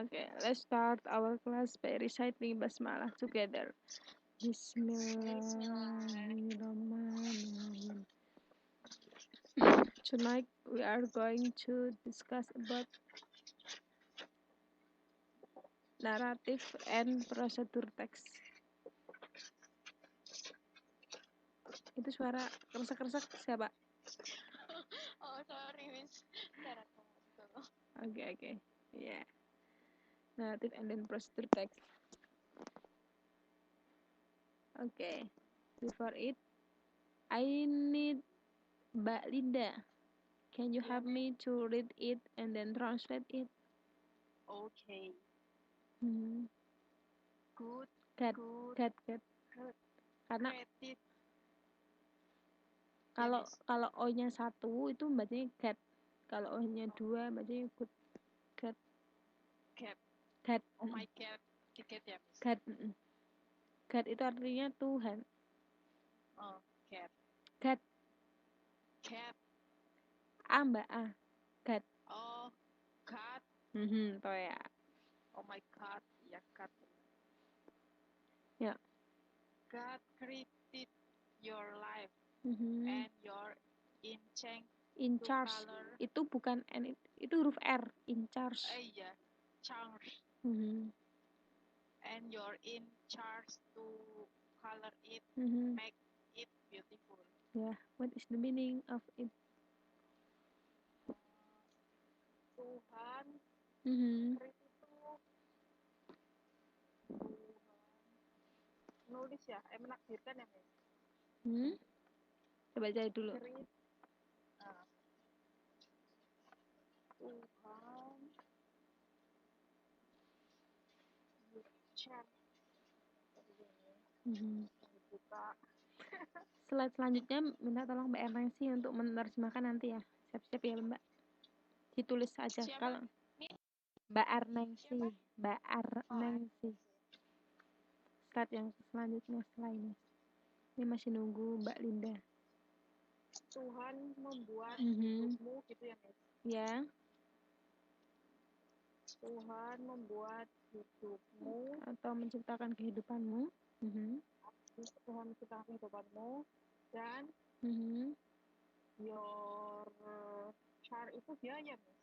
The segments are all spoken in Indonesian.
Okay, let's start our class by reciting basmalah together. Bismillahirrahmanirrahim. Tonight we are going to discuss about narrative and procedure text. Itu suara keresak-keresak siapa? Oh, sorry, Miss. Okay. Yeah. Narrative and then procedure text. Okay. Before it, I need Mbak Linda. Can you help me to read it and then translate it? Okay. Good. Cat. Karena Credit. kalau O-nya 1 itu bacanya get. Kalau O-nya 2 bacanya good. Cat. Oh my God. Get ya, Miss. Cat. Cat itu artinya Tuhan. Oh, cat. Cat. A Mbak A. Cat. Oh, God. Toh ya. Oh my God. Ya, God. Ya. God created your life and your in charge. Color. Itu bukan N, itu huruf R. In charge. Iya, charge. And you're in charge to color it, make it beautiful. Yeah. What is the meaning of it? Tuhan, nulis ya, menakdirkan ya, Miss. Coba cari dulu. Tuhan, Slide selanjutnya minta tolong Mbak Ernensi untuk menerjemahkan nanti ya. Siap-siap ya Mbak. Ditulis saja. Kalau Mbak Ernensi. Slide yang selanjutnya setelah ini. Ini masih nunggu Mbak Linda. Tuhan membuat hidupmu gitu ya, Miss? Ya. Tuhan membuat hidupmu atau menciptakan kehidupanmu. Tuhan menciptakan kehidupanmu dan your charge itu dia ya, Miss?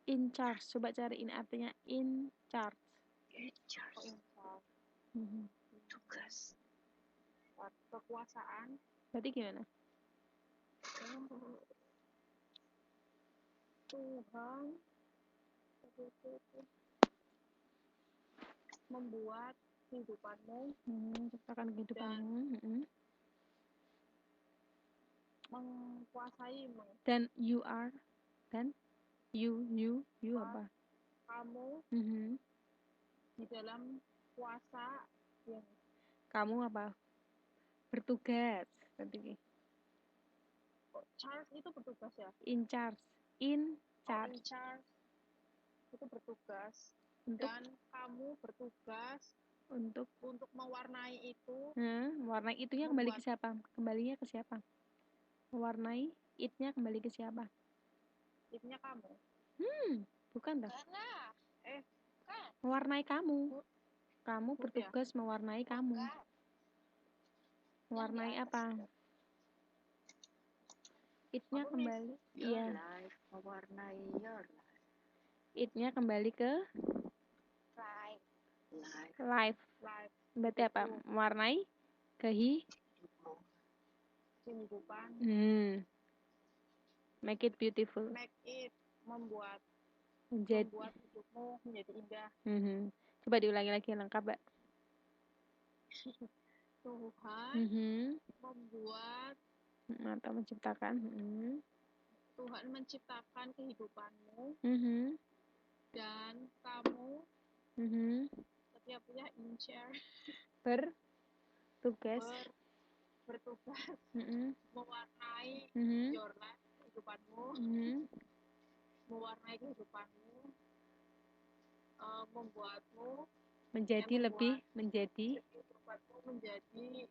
In charge. Coba cariin artinya in charge. In charge. Tugas. Kekuasaan. Berarti gimana? Tuhan membuat kehidupanmu, menciptakan kehidupanmu, mengkuasaimu. Dan you are, dan you apa? Kamu di dalam kuasa yang kamu apa? Bertugas. Berarti charge itu bertugas ya? In charge. In charge itu bertugas. Dan kamu bertugas untuk mewarnai itu. Mewarnai itunya kembali ke siapa? Kembalinya ke siapa? Mewarnai it-nya kembali ke siapa? It-nya kamu. Bukan dah. Bukan. Mewarnai kamu. Kamu bertugas ya? Mewarnai kamu. Mewarnai apa? It-nya kembali. Iya. Mewarnai your life. It-nya kembali ke life. Berarti apa? Mewarnai kehidupan. Make it beautiful. Make it membuat hidupmu menjadi indah. Coba diulangi lagi lengkap, Mbak. Tuhan membuat atau menciptakan. Tuhan menciptakan kehidupanmu. Dan kamu setiapnya in charge. Bertugas mewarnai your life, kehidupanmu. Mewarnai kehidupanmu, membuatmu menjadi kehidupanmu menjadi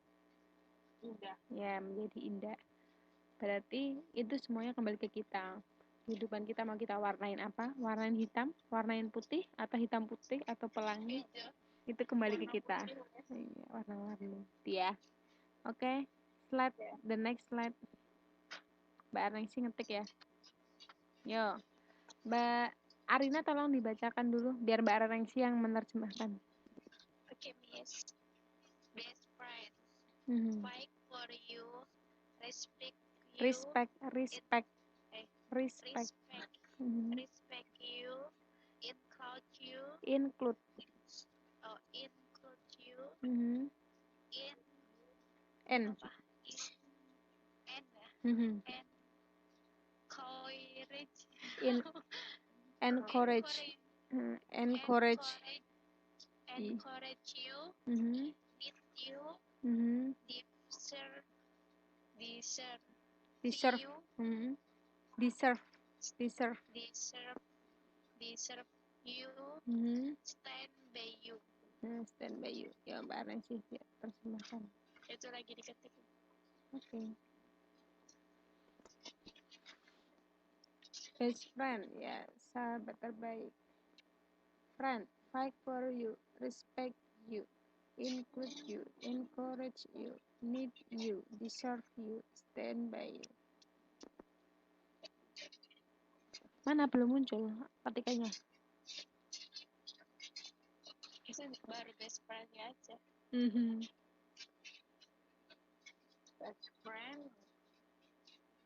indah. Ya, menjadi indah. Berarti itu semuanya kembali ke kita. Kehidupan kita mau kita warnain apa? Warnain hitam, warnain putih, atau hitam putih, atau pelangi? Itu kembali ke kita. Iya, warna-warni. Ya. Oke. Slide, the next slide. Mbak Arnengsi ngetik ya. Yo. Mbak Arina tolong dibacakan dulu biar Mbak Arnengsi yang menerjemahkan. Okay, Miss. Best friend. Mhm. Fight for you. Respect you. Respect. Respect. Mhm. Respect you. Include you. Include. Include you. Mhm. In. N. Apa? And. Mhm. Encourage. Encourage. Encourage you. Mhm. Need you. Mhm. Deserve. Deserve. You. Mhm. Deserve. Deserve you. Mhm. Stand by you. Stand by you. Ya Mbak Arnengsi ya, terjemahkan. Itu lagi diketik. Oke. Best friend, ya, sahabat terbaik. Friend, fight for you, respect you, include you, encourage you, need you, deserve you, stand by you. Mana belum muncul ketikannya? Itu baru best friend aja. Best friend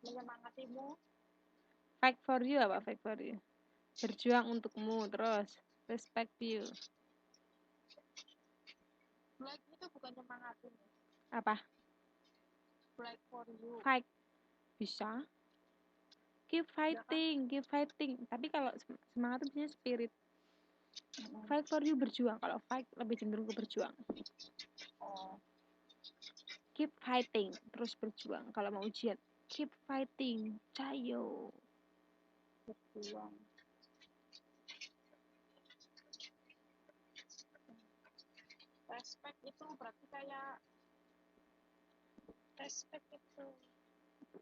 menyemangatimu. Fight for you apa? Fight for you. Berjuang untukmu, terus respect you. Flag itu bukan nyemangatin. Apa? Flag for you. Fight. Bisa. Keep fighting. Tapi kalau semangat itu biasanya spirit. Fight for you berjuang. Kalau fight lebih cenderung ke berjuang. Keep fighting, terus berjuang. Kalau mau ujian, keep fighting, cayo. Berjuang. Respect itu berarti kayak Respect itu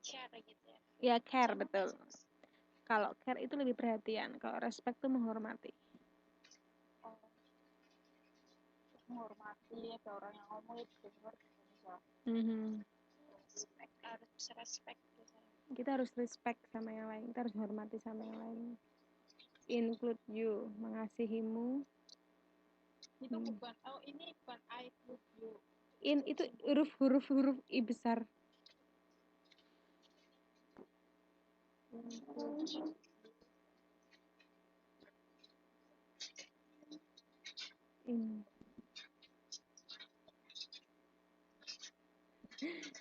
care gitu ya. Ya, care, betul. Kalau care itu lebih perhatian. Kalau respect itu menghormati. menghormati, ada orang yang ngomong itu dengar bisa. Harus respect gitu. Kita harus respect sama yang lain. Kita harus hormati sama yang lain. Include you, mengasihimu. Itu bukan, ini bukan I include you. Itu huruf I besar.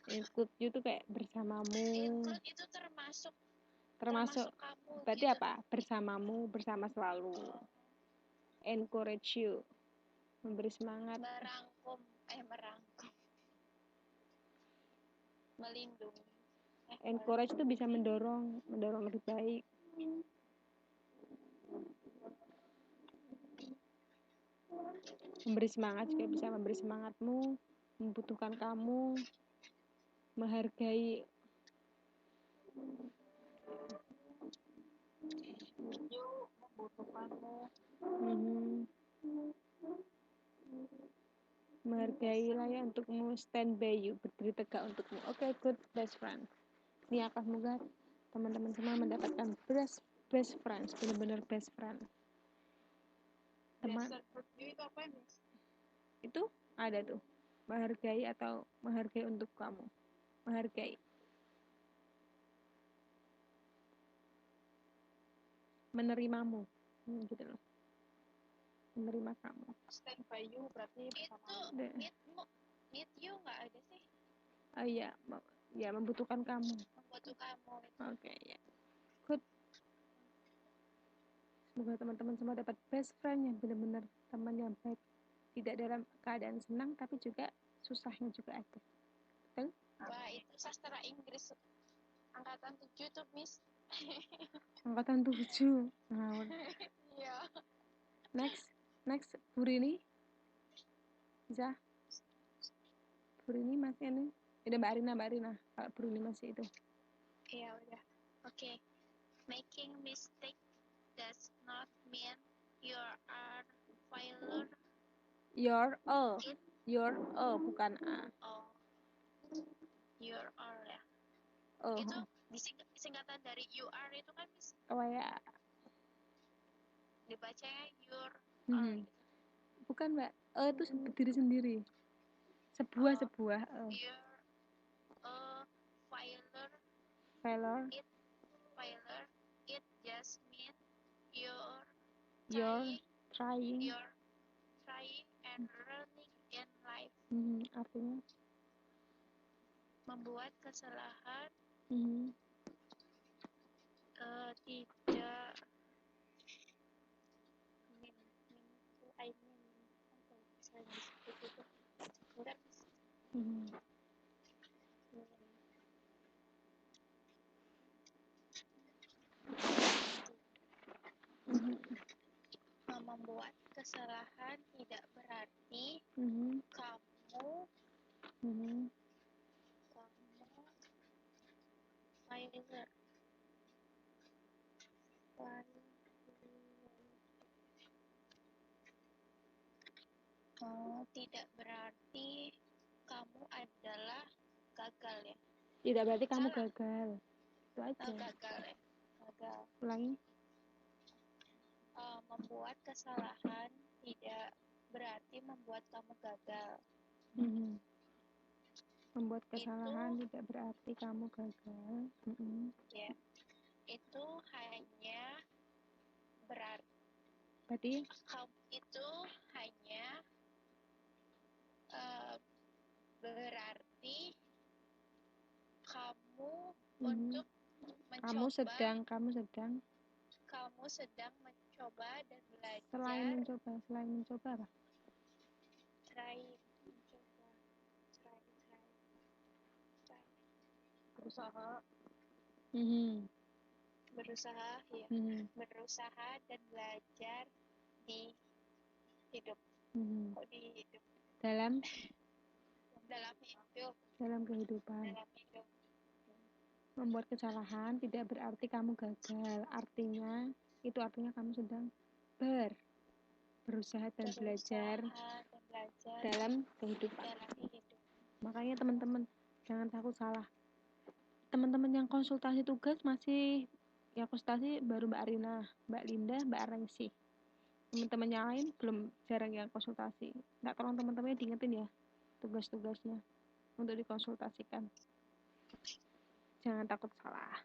Include you tuh kayak bersamamu. Include itu termasuk kamu. Berarti gitu. apa? Bersamamu, bersama selalu. Encourage you, memberi semangat. Merangkum. Melindungi. Encourage itu bisa mendorong lebih baik. Memberi semangat juga bisa memberi semangatmu, membutuhkan kamu, menghargai. You membutuhkanmu. Menghargai lah ya untukmu, stand by you, berdiri tegak untukmu. Oke, good best friend. Ini akan semoga teman-teman semua mendapatkan best friends, benar-benar best friend. Teman itu apa ya, Miss? Itu ada tuh, menghargai atau menghargai untuk kamu, menghargai, menerimamu, gitu loh, menerima kamu. Stand by you berarti bersama. Need you nggak ada sih? Oh iya, ya membutuhkan kamu. Oke, ya. Good. Semoga teman-teman semua dapat best friend yang benar-benar teman yang baik. Tidak dalam keadaan senang, tapi juga susahnya juga ada. Betul? Wah, itu sastra Inggris angkatan 7 tuh, Miss. Angkatan 7. Ngawur. Iya. Next, Bu Rini. Bisa? Bu Rini masih ini? Udah Mbak Arina. Kalau Bu Rini masih itu. Iya, udah. Oke. Making mistake does not mean you are failure. Your It bukan a. oh you are ya. Oh, Itu singkatan dari you are itu kan oh ya. dibacanya your are gitu. Bukan mbak, itu berdiri sendiri. Sebuah You're a failure. failure. Failure. It just means you're You're trying. you're trying and learning in life. Artinya Membuat kesalahan tidak I mean apa ya bisa disebut itu enggak membuat kesalahan tidak berarti kamu failure. Tidak berarti kamu adalah gagal ya. Tidak berarti kamu Salah. gagal. Itu aja. Gagal ya. Gagal. Ulangi. Membuat kesalahan tidak berarti membuat kamu gagal. Membuat kesalahan tidak berarti kamu gagal. Ya. Itu hanya berarti itu hanya berarti kamu untuk mencoba. Kamu sedang mencoba dan belajar. Selain mencoba apa? Try. Berusaha ya. Berusaha dan belajar di hidup. Kok di hidup? Dalam kehidupan. Membuat kesalahan tidak berarti kamu gagal. Itu artinya kamu sedang berusaha dan belajar dalam kehidupan. Makanya teman-teman jangan takut salah. Teman-teman yang konsultasi tugas masih ya konsultasi baru Mbak Arina, Mbak Linda, Mbak Arengsi. Teman-teman yang lain belum jarang yang konsultasi. Nggak, tolong teman-temannya diingetin ya tugas-tugasnya untuk dikonsultasikan. Jangan takut salah.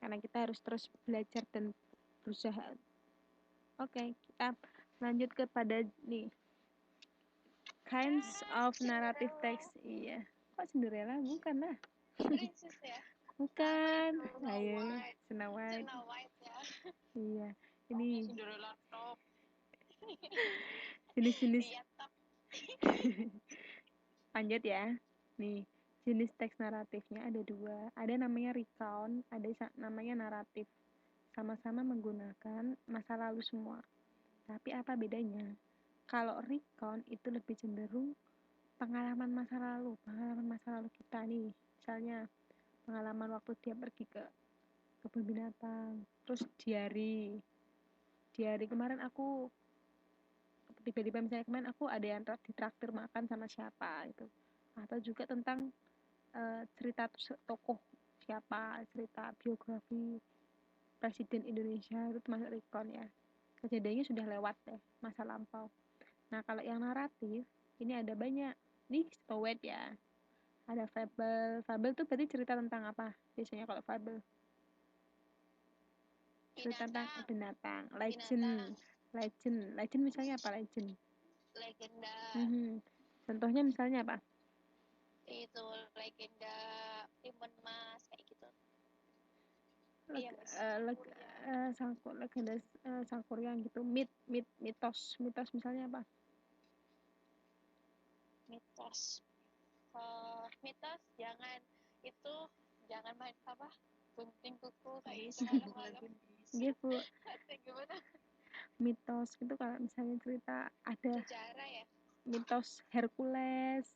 Karena kita harus terus belajar dan berusaha. Oke, kita lanjut kepada nih. Kinds of narrative text. Iya. Kok Cinderella? Bukan lah. Princess ya? Bukan. Ayo, Snow White. Ya. Iya. Ini Cinderella top. jenis-jenis. Iya top. Lanjut ya. Nih, jenis teks naratifnya ada 2. Ada namanya recount, ada namanya naratif. Sama-sama menggunakan masa lalu semua. Tapi apa bedanya? Kalau recount itu lebih cenderung pengalaman masa lalu kita nih. Misalnya pengalaman waktu dia pergi ke kebun binatang, terus diary kemarin aku tiba-tiba misalnya kemarin aku ada yang ditraktir makan sama siapa gitu, atau juga tentang cerita tokoh siapa, cerita biografi presiden Indonesia, itu termasuk recount ya. Kejadiannya sudah lewat deh, masa lampau. Nah kalau yang naratif ini ada banyak nih, stoet ya, ada fable tuh berarti cerita tentang apa biasanya kalau fable? Cerita tentang binatang. Legend misalnya apa? Legenda. Contohnya misalnya apa? Itu legenda Timun Mas kayak gitu. Legenda Sangkuriang gitu. Mitos misalnya apa? Mitos jangan main apa gunting kuku kayak gitu. Gimana? Mitos itu kalau misalnya cerita ada sejarah ya, mitos Hercules,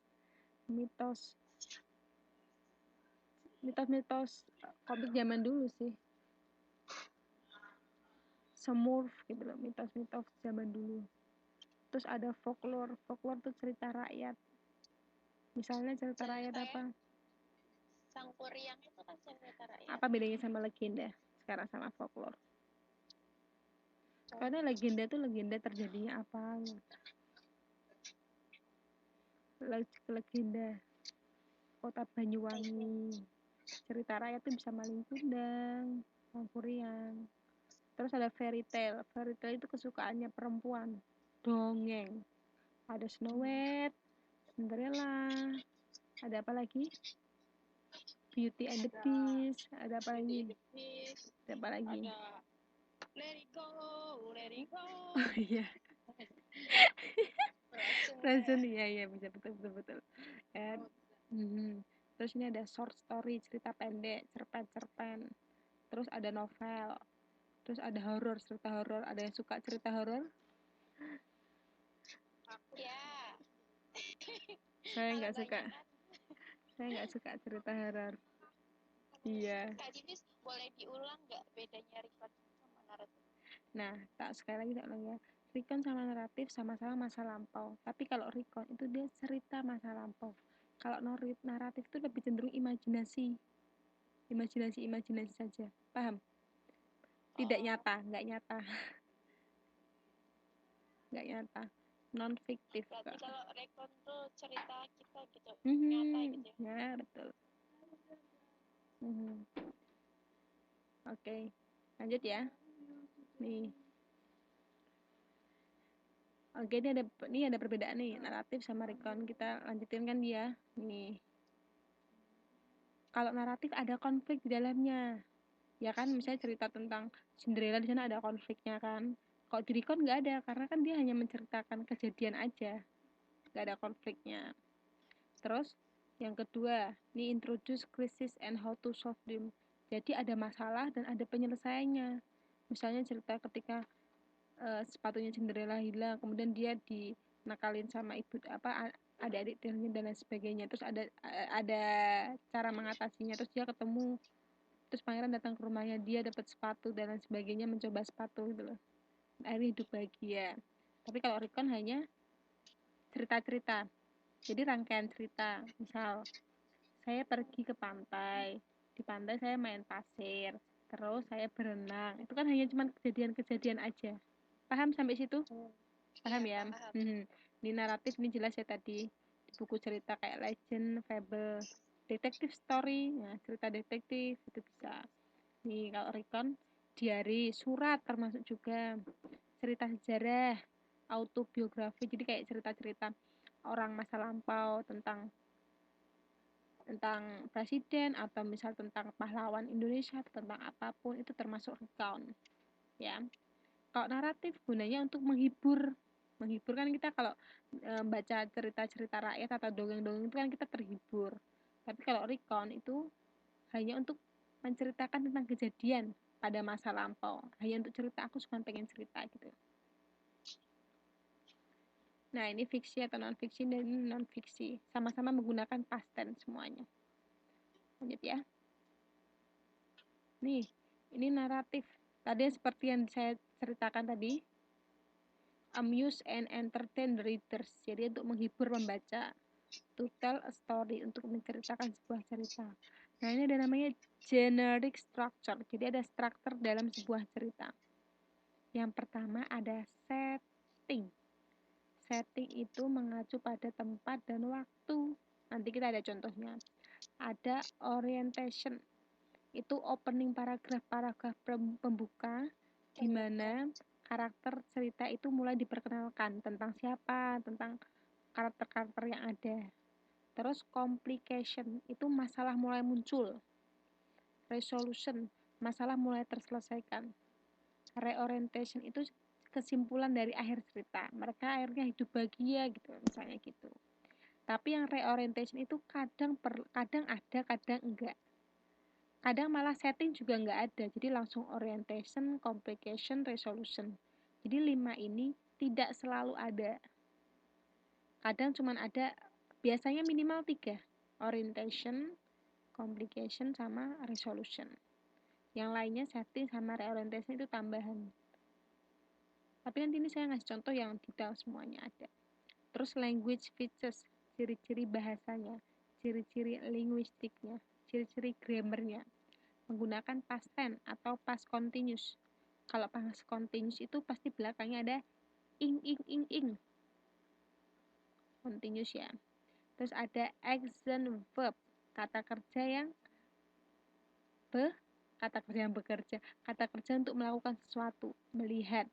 mitos mitos-mitos komik zaman dulu sih. Smurf gitu loh, mitos-mitos zaman dulu. Terus ada folklore tuh cerita rakyat. Misalnya cerita rakyat apa? Sangkuriang itu kan cerita rakyat. Apa bedanya sama legenda sekarang sama folklore? Karena legenda tuh legenda terjadinya apa? Legenda kota Banyuwangi. Cerita rakyat tuh bisa Malin Kundang, Sangkuriang. Terus ada fairy tale itu kesukaannya perempuan, dongeng. Ada Snow White, Cinderella, ada apa lagi? Beauty and the Beast, ada apa lagi? Ada apa lagi? Let it go, let it go. Oh iya. Frozen ya bisa betul. Terus ini ada short story, cerita pendek, cerpen. Terus ada novel. Terus ada horor, cerita horor. Ada yang suka cerita horor? Ya. Saya nggak suka cerita horor. Iya. Kak Divis, boleh diulang nggak bedanya recon sama naratif? Nah, sekali lagi tak ulang ya. Recon sama naratif sama-sama masa lampau. Tapi kalau recon itu dia cerita masa lampau. Kalau naratif itu lebih cenderung imajinasi saja. Paham? Tidak nyata, nggak nyata. Nggak nyata. Non fiktif. Berarti kalau recon tuh cerita kita gitu, nyata gitu ya. Ya, betul. Oke. Lanjut ya. Nih. Oke, ini ada perbedaan nih, naratif sama recon. Kita lanjutin kan dia. Nih. Kalau naratif ada konflik di dalamnya. Ya kan, misalnya cerita tentang Cinderella di sana ada konfliknya kan. Kalau di recon nggak ada, karena kan dia hanya menceritakan kejadian aja. Nggak ada konfliknya. Terus, yang kedua, ini introduce crisis and how to solve them. Jadi ada masalah dan ada penyelesaiannya. Misalnya cerita ketika sepatunya Cinderella hilang, kemudian dia dinakalin sama ibu adik-adik dan lain sebagainya. Terus ada cara mengatasinya. Terus dia ketemu, terus pangeran datang ke rumahnya, dia dapat sepatu dan lain sebagainya, mencoba sepatu gitu loh. Akhirnya hidup bahagia. Tapi kalau recon hanya cerita-cerita. Jadi rangkaian cerita. Misal saya pergi ke pantai, di pantai saya main pasir, terus saya berenang. Itu kan hanya cuma kejadian-kejadian aja. Paham sampai situ? Paham Iya, ya? paham. Ini naratif, ini jelas ya tadi. Di buku cerita kayak legend, fable, detektif story, nah cerita detektif itu bisa. Nih kalau recon, diary, surat termasuk juga, cerita sejarah, autobiografi, jadi kayak cerita-cerita orang masa lampau tentang presiden atau misal tentang pahlawan Indonesia atau tentang apapun, itu termasuk recount ya. Kalau naratif gunanya untuk menghibur kan kita kalau baca cerita-cerita rakyat atau dongeng-dongeng itu kan kita terhibur. Tapi kalau recount itu hanya untuk menceritakan tentang kejadian pada masa lampau, hanya untuk cerita, aku cuma pengen cerita gitu. Nah, ini fiksi atau non fiksi dan non fiksi, sama-sama menggunakan past tense semuanya. Lanjut ya. Nih, ini naratif. Tadi seperti yang saya ceritakan tadi, amuse and entertain readers. Jadi untuk menghibur pembaca. To tell a story, untuk menceritakan sebuah cerita. Nah, ini ada namanya generic structure. Jadi ada struktur dalam sebuah cerita. Yang pertama ada setting. Setting itu mengacu pada tempat dan waktu. Nanti kita ada contohnya. Ada orientation. Itu opening paragraf pembuka di mana karakter cerita itu mulai diperkenalkan tentang siapa, tentang karakter-karakter yang ada. Terus complication itu masalah mulai muncul. Resolution, masalah mulai terselesaikan. Reorientation itu kesimpulan dari akhir cerita. Mereka akhirnya hidup bahagia gitu, misalnya gitu. Tapi yang reorientation itu kadang ada, kadang enggak. Kadang malah setting juga enggak ada. Jadi langsung orientation, complication, resolution. Jadi 5 ini tidak selalu ada. Kadang cuma ada, biasanya minimal 3. Orientation, complication sama resolution. Yang lainnya setting sama reorientation itu tambahan. Tapi nanti ini saya ngasih contoh yang detail semuanya ada. Terus language features, ciri-ciri bahasanya, ciri-ciri linguistiknya, ciri-ciri grammarnya. Menggunakan past tense atau past continuous. Kalau past continuous itu pasti belakangnya ada ing. Continuous ya. Terus ada action verb, kata kerja yang bekerja, kata kerja untuk melakukan sesuatu, melihat,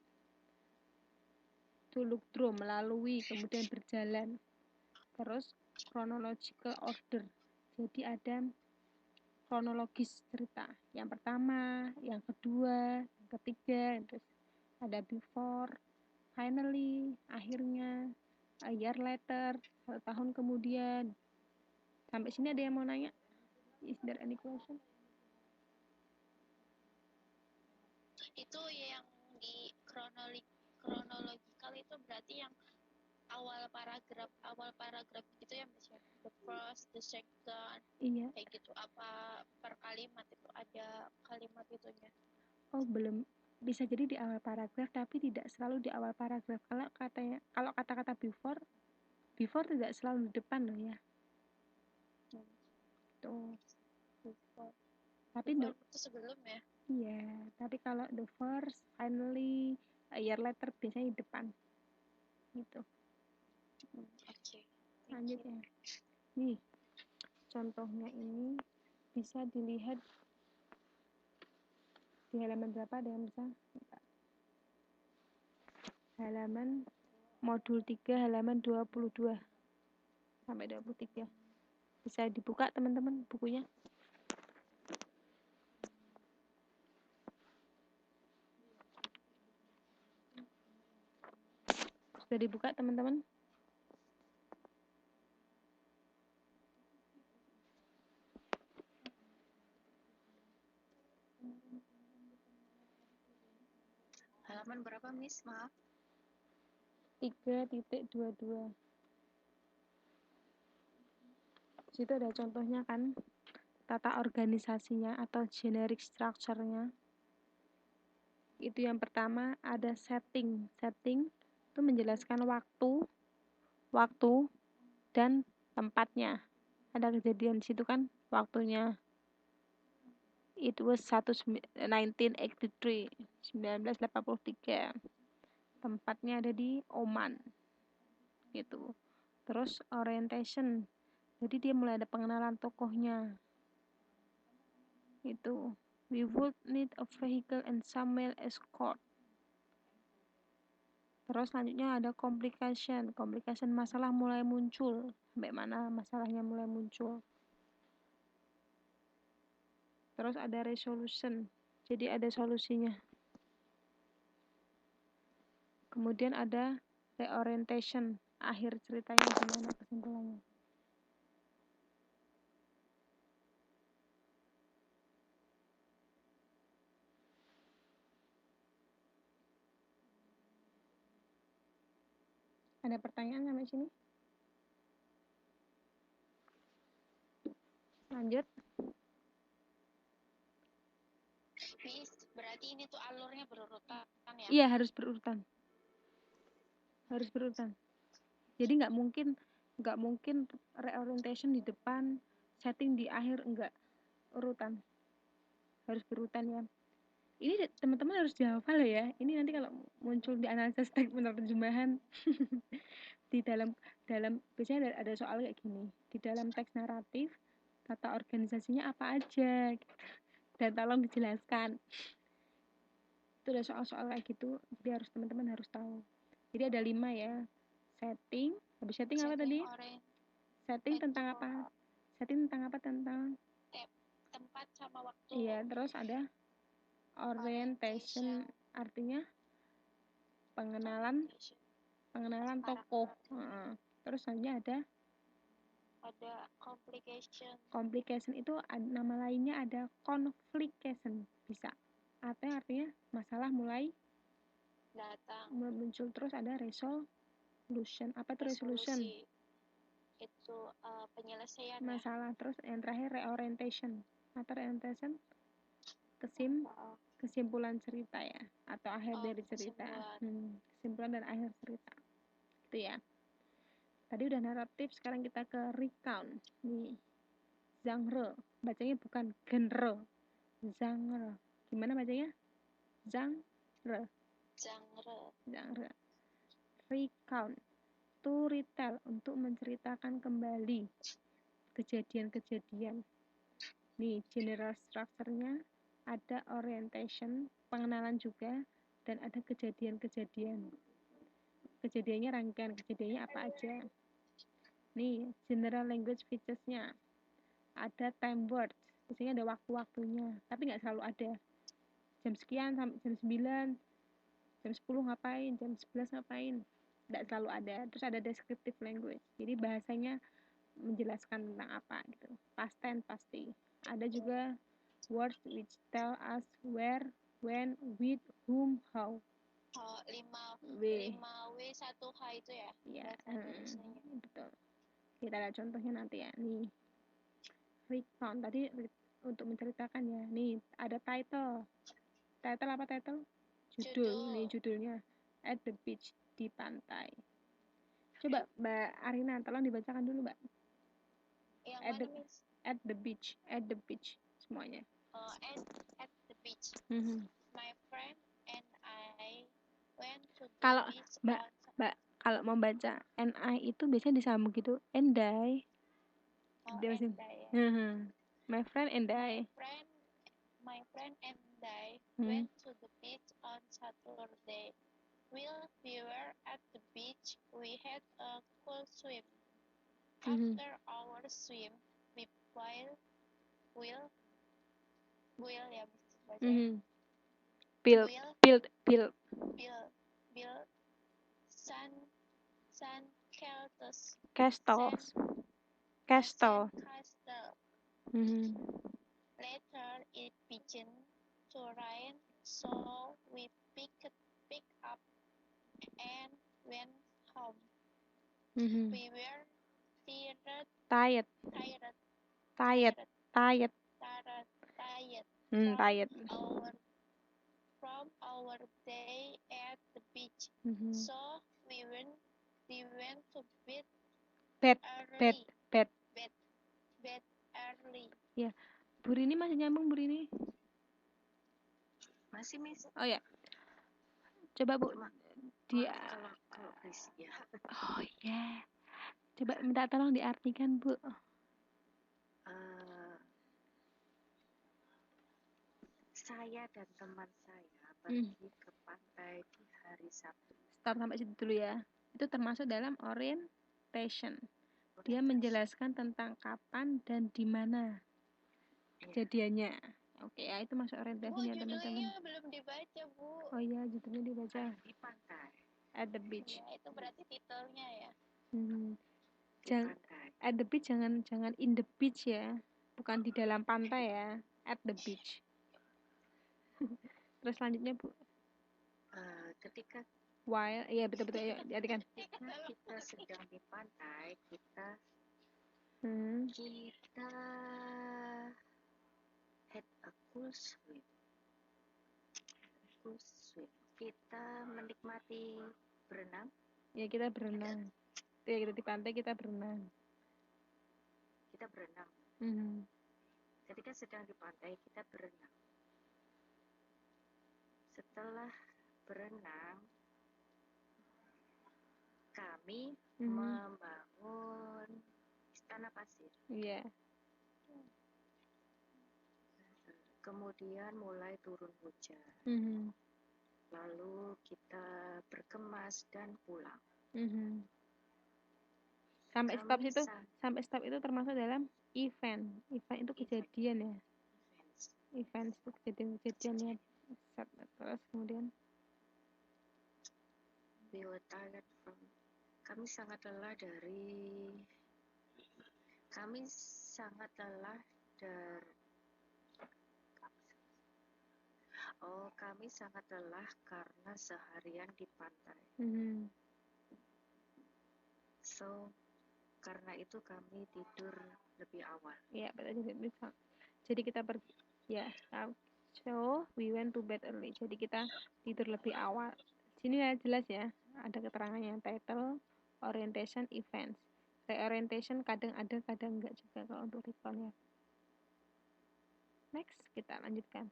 to look through, melalui, kemudian berjalan. Terus chronological order, jadi ada kronologis cerita, yang pertama, yang kedua, yang ketiga, terus ada before, finally, akhirnya, a year later, 1 tahun kemudian. Sampai sini ada yang mau nanya? Is there any question? Itu yang di kronologikal itu berarti yang awal paragraf itu yang the first, the second, Iya. kayak gitu. Apa per kalimat itu ada kalimat itunya? Oh, belum. Bisa jadi di awal paragraf, tapi tidak selalu di awal paragraf. Kalau kata-kata before tidak selalu di depan loh ya. Tuh. Before. Tapi Before itu sebelum ya? Iya, tapi kalau the first, finally, a year later biasanya di depan. Gitu. Oke. Lanjut ya. Nih, contohnya ini bisa dilihat di halaman berapa, ada yang bisa? Halaman modul 3 halaman 22 sampai 23. Bisa dibuka teman-teman bukunya. Sudah dibuka teman-teman? Halaman berapa, Miss? Maaf. 3.22. Situ ada contohnya kan, tata organisasinya atau generic structure-nya. Itu yang pertama ada setting. Setting itu menjelaskan waktu dan tempatnya. Ada kejadian di situ kan waktunya. It was 1983. Tempatnya ada di Oman. Gitu. Terus orientation. Jadi dia mulai ada pengenalan tokohnya. Itu. We would need a vehicle and some male escort. Terus selanjutnya ada complication. Complication, masalah mulai muncul. Sampai mana masalahnya mulai muncul. Terus ada resolution. Jadi ada solusinya. Kemudian ada reorientation. Akhir ceritanya gimana, kesimpulannya. Ada pertanyaan sampai sini? Lanjut. Miss, berarti ini tuh alurnya berurutan ya? Iya, harus berurutan. Harus berurutan. Jadi nggak mungkin reorientation di depan, setting di akhir, enggak. Urutan. Harus berurutan ya. Ini teman-teman harus dihafal ya. Ini nanti kalau muncul di analisis teks penerjemahan di dalam biasanya ada soal kayak gini. Di dalam teks naratif, tata organisasinya apa aja? Dan tolong dijelaskan. Itu ada soal-soal kayak gitu, jadi teman-teman harus tahu. Jadi ada 5 ya. Setting, habis setting apa tadi? Setting tentang apa? Setting tentang apa? Tentang tempat sama waktu. Iya, terus ada orientation, artinya pengenalan tokoh. Terus selanjutnya ada complication itu nama lainnya ada complication, bisa. Atau artinya masalah mulai datang, muncul. Terus ada resolution. Apa itu resolution? itu penyelesaian ya. masalah. Terus yang terakhir reorientation atau reorientation kesimpulan cerita ya, atau akhir dari cerita. Kesimpulan dan akhir cerita itu ya. Tadi udah naratif, sekarang kita ke recount nih. Genre, bacanya bukan genre, genre. Gimana bacanya? Genre. Recount, to retell, untuk menceritakan kembali kejadian-kejadian. Nih, general structure-nya ada orientation, pengenalan juga, dan ada kejadian-kejadian. Kejadiannya rangkaian kejadiannya apa aja. Nih, general language features-nya ada time words, biasanya ada waktu-waktunya, tapi nggak selalu ada. Jam sekian sampai jam 9, jam 10 ngapain, jam 11 ngapain, nggak selalu ada. Terus ada descriptive language, jadi bahasanya menjelaskan tentang apa gitu. Past tense pasti. Ada juga words which tell us where, when, with, whom, how. 5W 1H itu ya? Iya, Bahasa betul. Kita lihat contohnya nanti ya. Nih, recount tadi untuk menceritakan ya. Nih, ada title. Title apa title? Judul. Nih judulnya At the Beach, di pantai. Coba Mbak Arina, tolong dibacakan dulu Mbak. Yang At the, mana, Miss? at the beach semuanya. At the beach. My friend and I went to the Kalau beach Mbak kalau mau baca NI itu biasanya disambung gitu, and I. and I. My friend and I. My friend and I went to the beach on Saturday. While we were at the beach, we had a cool swim. After our swim, we ya, build castle. Later it began to rain, so we picked up and went home. We were tired. From our day at the beach. So we went to bed early. Ya, Bu Rini masih nyambung, Bu Rini? Masih, Miss. Oh ya. Coba Bu, dia kalau berisik ya. Oh ya. Coba minta tolong diartikan, Bu. Saya dan teman saya pergi ke pantai di hari Sabtu. Stop sampai situ dulu ya. Itu termasuk dalam orientation. Dia menjelaskan tentang kapan dan di mana kejadiannya. Oke ya, itu masuk orientasinya teman-teman. Judulnya belum dibaca, Bu. Oh iya, judulnya dibaca. Di pantai. At the beach. Ya, itu berarti titelnya ya. Jangan at the beach, jangan in the beach ya. Bukan di dalam pantai ya. At the beach. Terus selanjutnya, Bu. Ketika While, iya betul-betul ya, diartikan. Kita sedang di pantai, kita had a cool swim. Kita menikmati berenang. Ya, kita berenang. Ya, kita di pantai, kita berenang. Ketika sedang di pantai, kita berenang. Setelah berenang, kami membangun istana pasir. Iya. Kemudian mulai turun hujan. Lalu kita berkemas dan pulang. Sampai stop itu termasuk dalam event. Event itu kejadian ya. Event itu kejadian-kejadiannya. Terus kemudian we were tired from. Kami sangat lelah dari karena seharian di pantai. So Karena itu kami tidur lebih awal. Ya, betul. Jadi kita pergi, ya. So we went to bed early. Jadi kita tidur lebih awal. Sini ya jelas ya. Ada keterangannya title, orientation, events. Reorientation kadang ada, kadang enggak juga kalau untuk recall ya. Next, kita lanjutkan.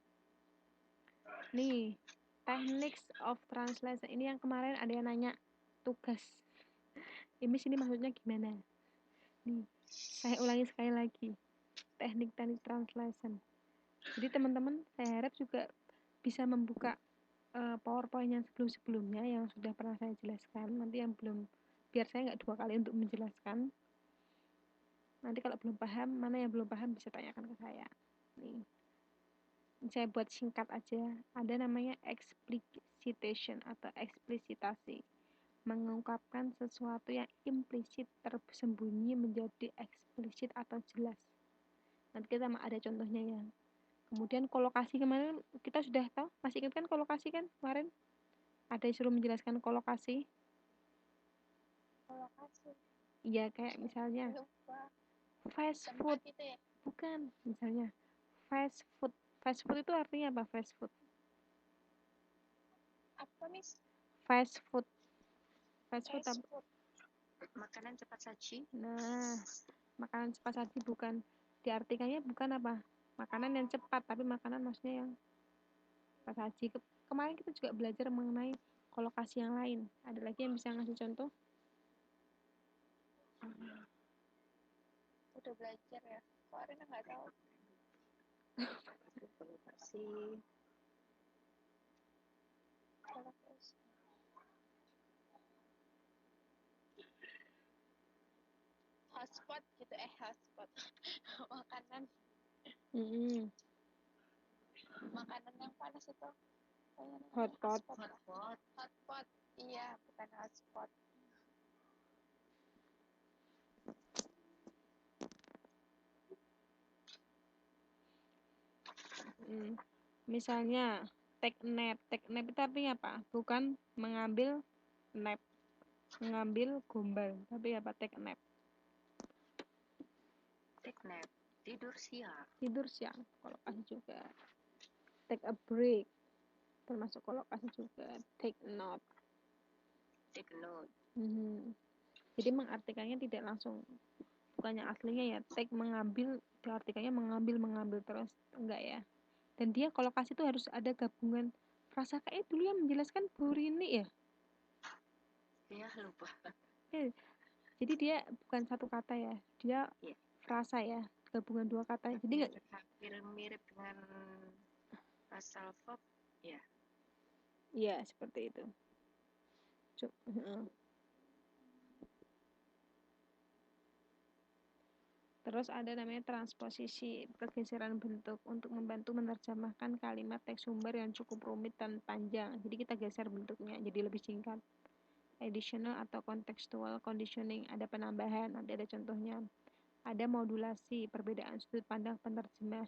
Nih, techniques of translation. Ini yang kemarin ada yang nanya tugas. Ini sini maksudnya gimana? Nih, saya ulangi sekali lagi. Teknik-teknik translation. Jadi teman-teman, saya harap juga bisa membuka PowerPoint yang sebelum-sebelumnya yang sudah pernah saya jelaskan. Nanti yang belum, biar saya nggak 2 kali untuk menjelaskan. Nanti kalau belum paham, mana yang belum paham bisa tanyakan ke saya. Nih, saya buat singkat aja. Ada namanya explicitation atau eksplisitasi. Mengungkapkan sesuatu yang implisit tersembunyi menjadi eksplisit atau jelas. Nanti kita ada contohnya ya. Kemudian kolokasi kemarin kita sudah tahu, masih ingat kan kolokasi kan kemarin? Ada yang suruh menjelaskan kolokasi? Kolokasi. Iya, kayak misalnya Lupa. fast Tempat food. itu ya? Bukan, misalnya fast food. Fast food itu artinya apa? Fast food. Apa, Miss? Fast food. Fast food Fast apa? food. Makanan cepat saji. Nah, makanan cepat saji bukan. Diartikannya bukan apa? Makanan yang cepat, tapi makanan maksudnya yang cepat saji. Kemarin kita juga belajar mengenai kolokasi yang lain. Ada lagi yang bisa ngasih contoh? Udah belajar ya? Kok Arina nggak tahu? Kolokasi. Kolokasi. Hotspot gitu, hotspot. Makanan. Makanan yang panas itu. Hotpot. Hotpot. Iya, bukan hotspot. Misalnya take nap. Take nap itu artinya apa? Bukan mengambil nap, mengambil gombal, tapi apa? Take nap. Take nap. Tidur siang. Tidur siang, kolokasi juga. Take a break, termasuk kolokasi juga. Take note. Take note. Jadi mengartikannya tidak langsung, bukannya aslinya ya take mengambil, diartikannya mengambil terus, enggak ya. Dan dia kolokasi itu harus ada gabungan frasa, kayak dulu yang menjelaskan Bu Rini ya. Ya, lupa. Jadi dia bukan satu kata ya, dia frasa ya, gabungan 2 kata. Jadi enggak hampir mirip dengan asal verb ya. Iya, seperti itu. Terus ada namanya transposisi, pergeseran bentuk untuk membantu menerjemahkan kalimat teks sumber yang cukup rumit dan panjang. Jadi kita geser bentuknya jadi lebih singkat. Additional atau contextual conditioning, ada penambahan, nanti ada contohnya. Ada modulasi, perbedaan sudut pandang penerjemah.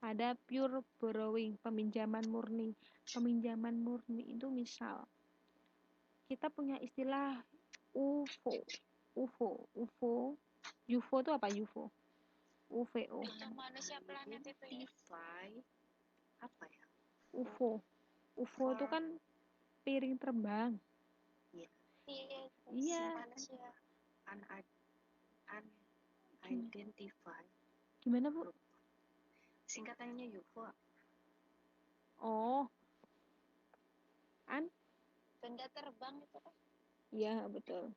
Ada pure borrowing, peminjaman murni. Peminjaman murni itu misal kita punya istilah UFO. UFO itu apa? UFO. UFO. Itu manusia planet itu ya? Apa ya? UFO itu kan piring terbang. Iya. Manusia. Unidentified. Gimana, Bu? Singkatannya UFO. Oh. Benda terbang itu kan? Iya, betul.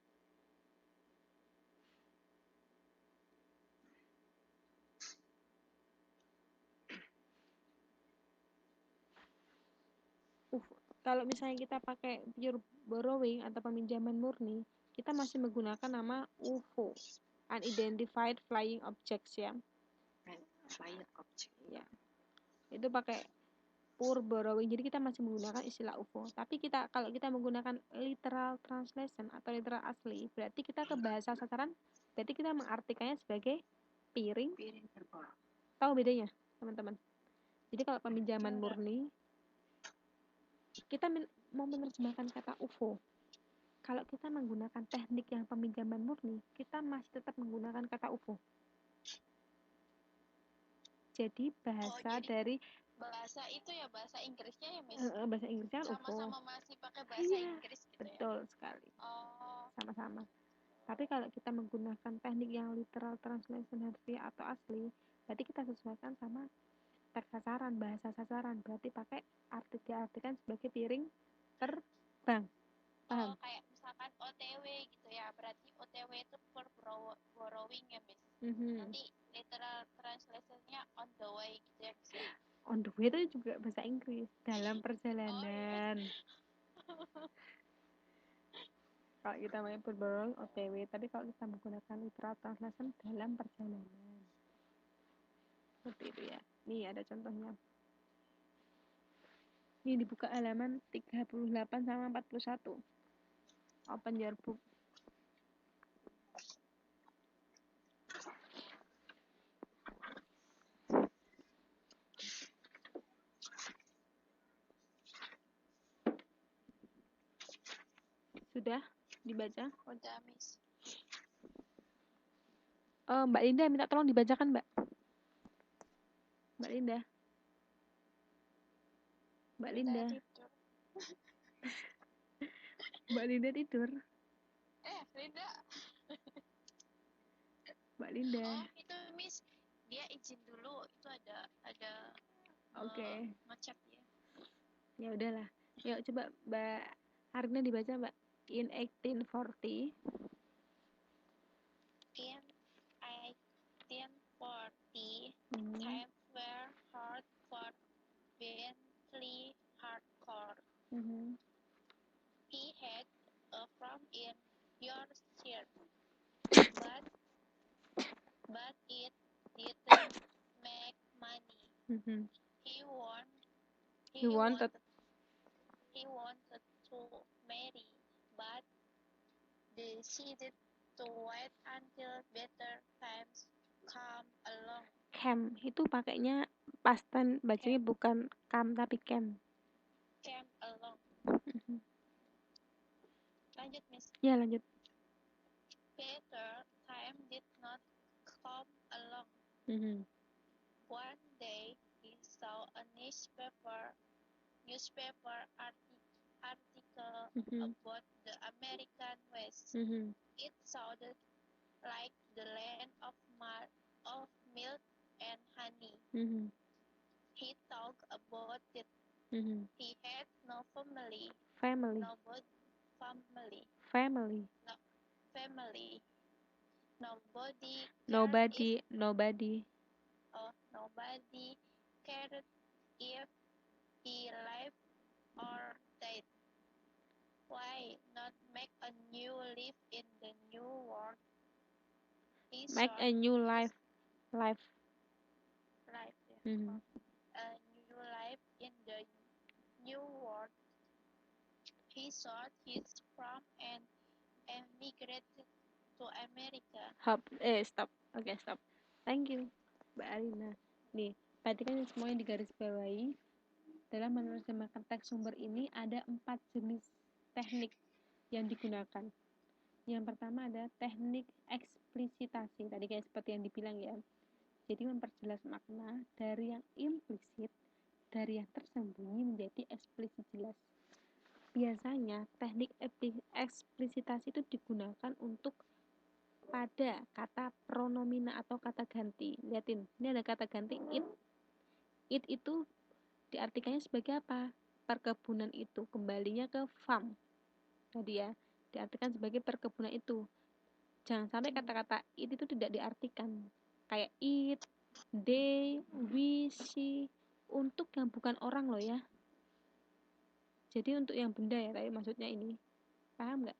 Kalau misalnya kita pakai pure borrowing atau peminjaman murni, kita masih menggunakan nama UFO, unidentified flying objects ya. Flying object. Ya. Itu pakai pure borrowing. Jadi kita masih menggunakan istilah UFO. Tapi kalau kita menggunakan literal translation atau literal asli, berarti kita ke bahasa sasaran, berarti kita mengartikannya sebagai piring terbang. Tahu bedanya, teman-teman? Jadi kalau peminjaman murni, kita mau menerjemahkan kata UFO. Kalau kita menggunakan teknik yang peminjaman murni, kita masih tetap menggunakan kata UFO. Jadi bahasa jadi dari bahasa itu ya bahasa Inggrisnya ya, Miss? bahasa Inggrisnya kan UFO. Sama-sama masih pakai bahasa Iya, Inggris gitu betul ya? sekali. Oh, Sama-sama. Tapi kalau kita menggunakan teknik yang literal translation harfiah atau asli, berarti kita sesuaikan sama teks sasaran, bahasa sasaran. Berarti pakai arti diartikan sebagai piring terbang. Paham? kayak misalkan OTW gitu ya. Berarti OTW itu for borrowing ya, Miss? Nanti literal translation-nya on the way gitu ya, Miss? On the way itu juga bahasa Inggris, dalam perjalanan. Kalau kita main borrowing OTW, tapi kalau kita menggunakan literal translation dalam perjalanan. Seperti itu ya. Nih ada contohnya. Ini dibuka halaman 38 sama 41. Open your book. Sudah dibaca? Udah, Miss. Mbak Linda minta tolong dibacakan, Mbak. Mbak Linda. Mbak Linda. Tidur. Mbak Linda tidur. Linda. Mbak Linda. Oh, itu Miss. Dia izin dulu. Itu ada Oke. ngechat ya. Ya udahlah. Yuk coba Mbak Arina dibaca, Mbak. In 1840. In 1840, times were hard for Bentley Hardcore. He had a farm in Yorkshire, but it didn't make money. He wanted to marry, but decided to wait until better times come along. Cam itu pakainya past tense, bacanya bukan come tapi cam. Came along. Lanjut, Miss. Ya, lanjut. Better time did not come along. One day he saw a newspaper article about the American West. It sounded like the land of milk and honey. He talked about it. He had no family. Nobody cared if he lived or died. Why not make a new life in the new world? Make a new life. A new life in the new world. He sold his farm and emigrated to America. Stop. Oke, stop. Thank you, Mbak Arina. Nih, tadi kan semuanya digarisbawahi. Dalam menerjemahkan teks sumber ini ada 4 jenis teknik yang digunakan. Yang pertama ada teknik eksplisitasi. Tadi kayak seperti yang dibilang ya. Jadi memperjelas makna dari yang implisit, dari yang tersembunyi menjadi eksplisit jelas. Biasanya teknik eksplisitasi itu digunakan untuk pada kata pronomina atau kata ganti. Lihatin, ini ada kata ganti it. It itu diartikannya sebagai apa? Perkebunan itu, kembalinya ke farm. Tadi ya, diartikan sebagai perkebunan itu. Jangan sampai kata-kata it itu tidak diartikan. Kayak it, they, we, she, untuk yang bukan orang loh ya. Jadi untuk yang benda ya, tadi maksudnya ini. Paham nggak?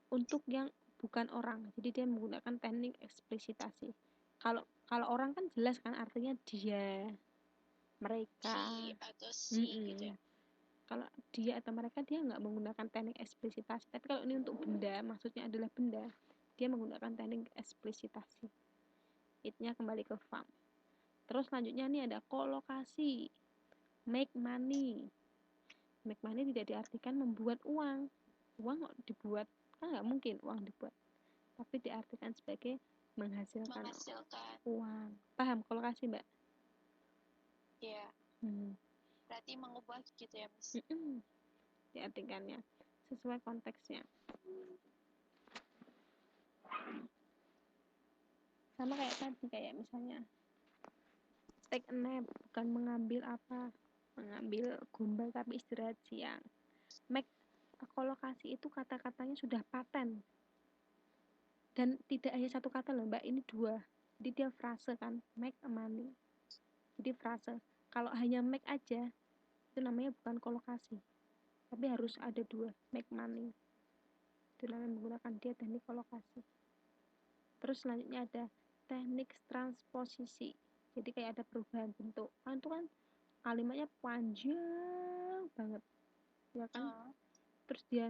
Untuk yang bukan orang. Jadi dia menggunakan teknik eksplisitasi. Kalau orang kan jelas kan artinya dia, mereka, he atau si gitu ya. Kalau dia atau mereka dia nggak menggunakan teknik eksplisitasi. Tapi kalau ini untuk benda, maksudnya adalah benda, dia menggunakan teknik eksplisitasi. It-nya kembali ke farm. Terus selanjutnya nih ada kolokasi, make money. Make money tidak diartikan membuat uang. Uang kok dibuat? Kan nggak mungkin uang dibuat. Tapi diartikan sebagai menghasilkan uang. Paham kolokasi, Mbak? Iya. Berarti mengubah gitu ya, Miss? Diartikannya sesuai konteksnya. Sama kayak tadi, kayak misalnya take a nap, bukan mengambil gombal tapi istirahat siang. Make kolokasi itu kata-katanya sudah paten. Dan tidak hanya satu kata loh, Mbak, ini dua. Jadi dia frase kan, make a money. Jadi frase. Kalau hanya make aja, itu namanya bukan kolokasi. Tapi harus ada dua, make money. Itu namanya menggunakan dia teknik kolokasi. Terus selanjutnya ada teknik transposisi. Jadi kayak ada perubahan bentuk. Kan itu kan kalimatnya panjang banget, ya kan? Terus dia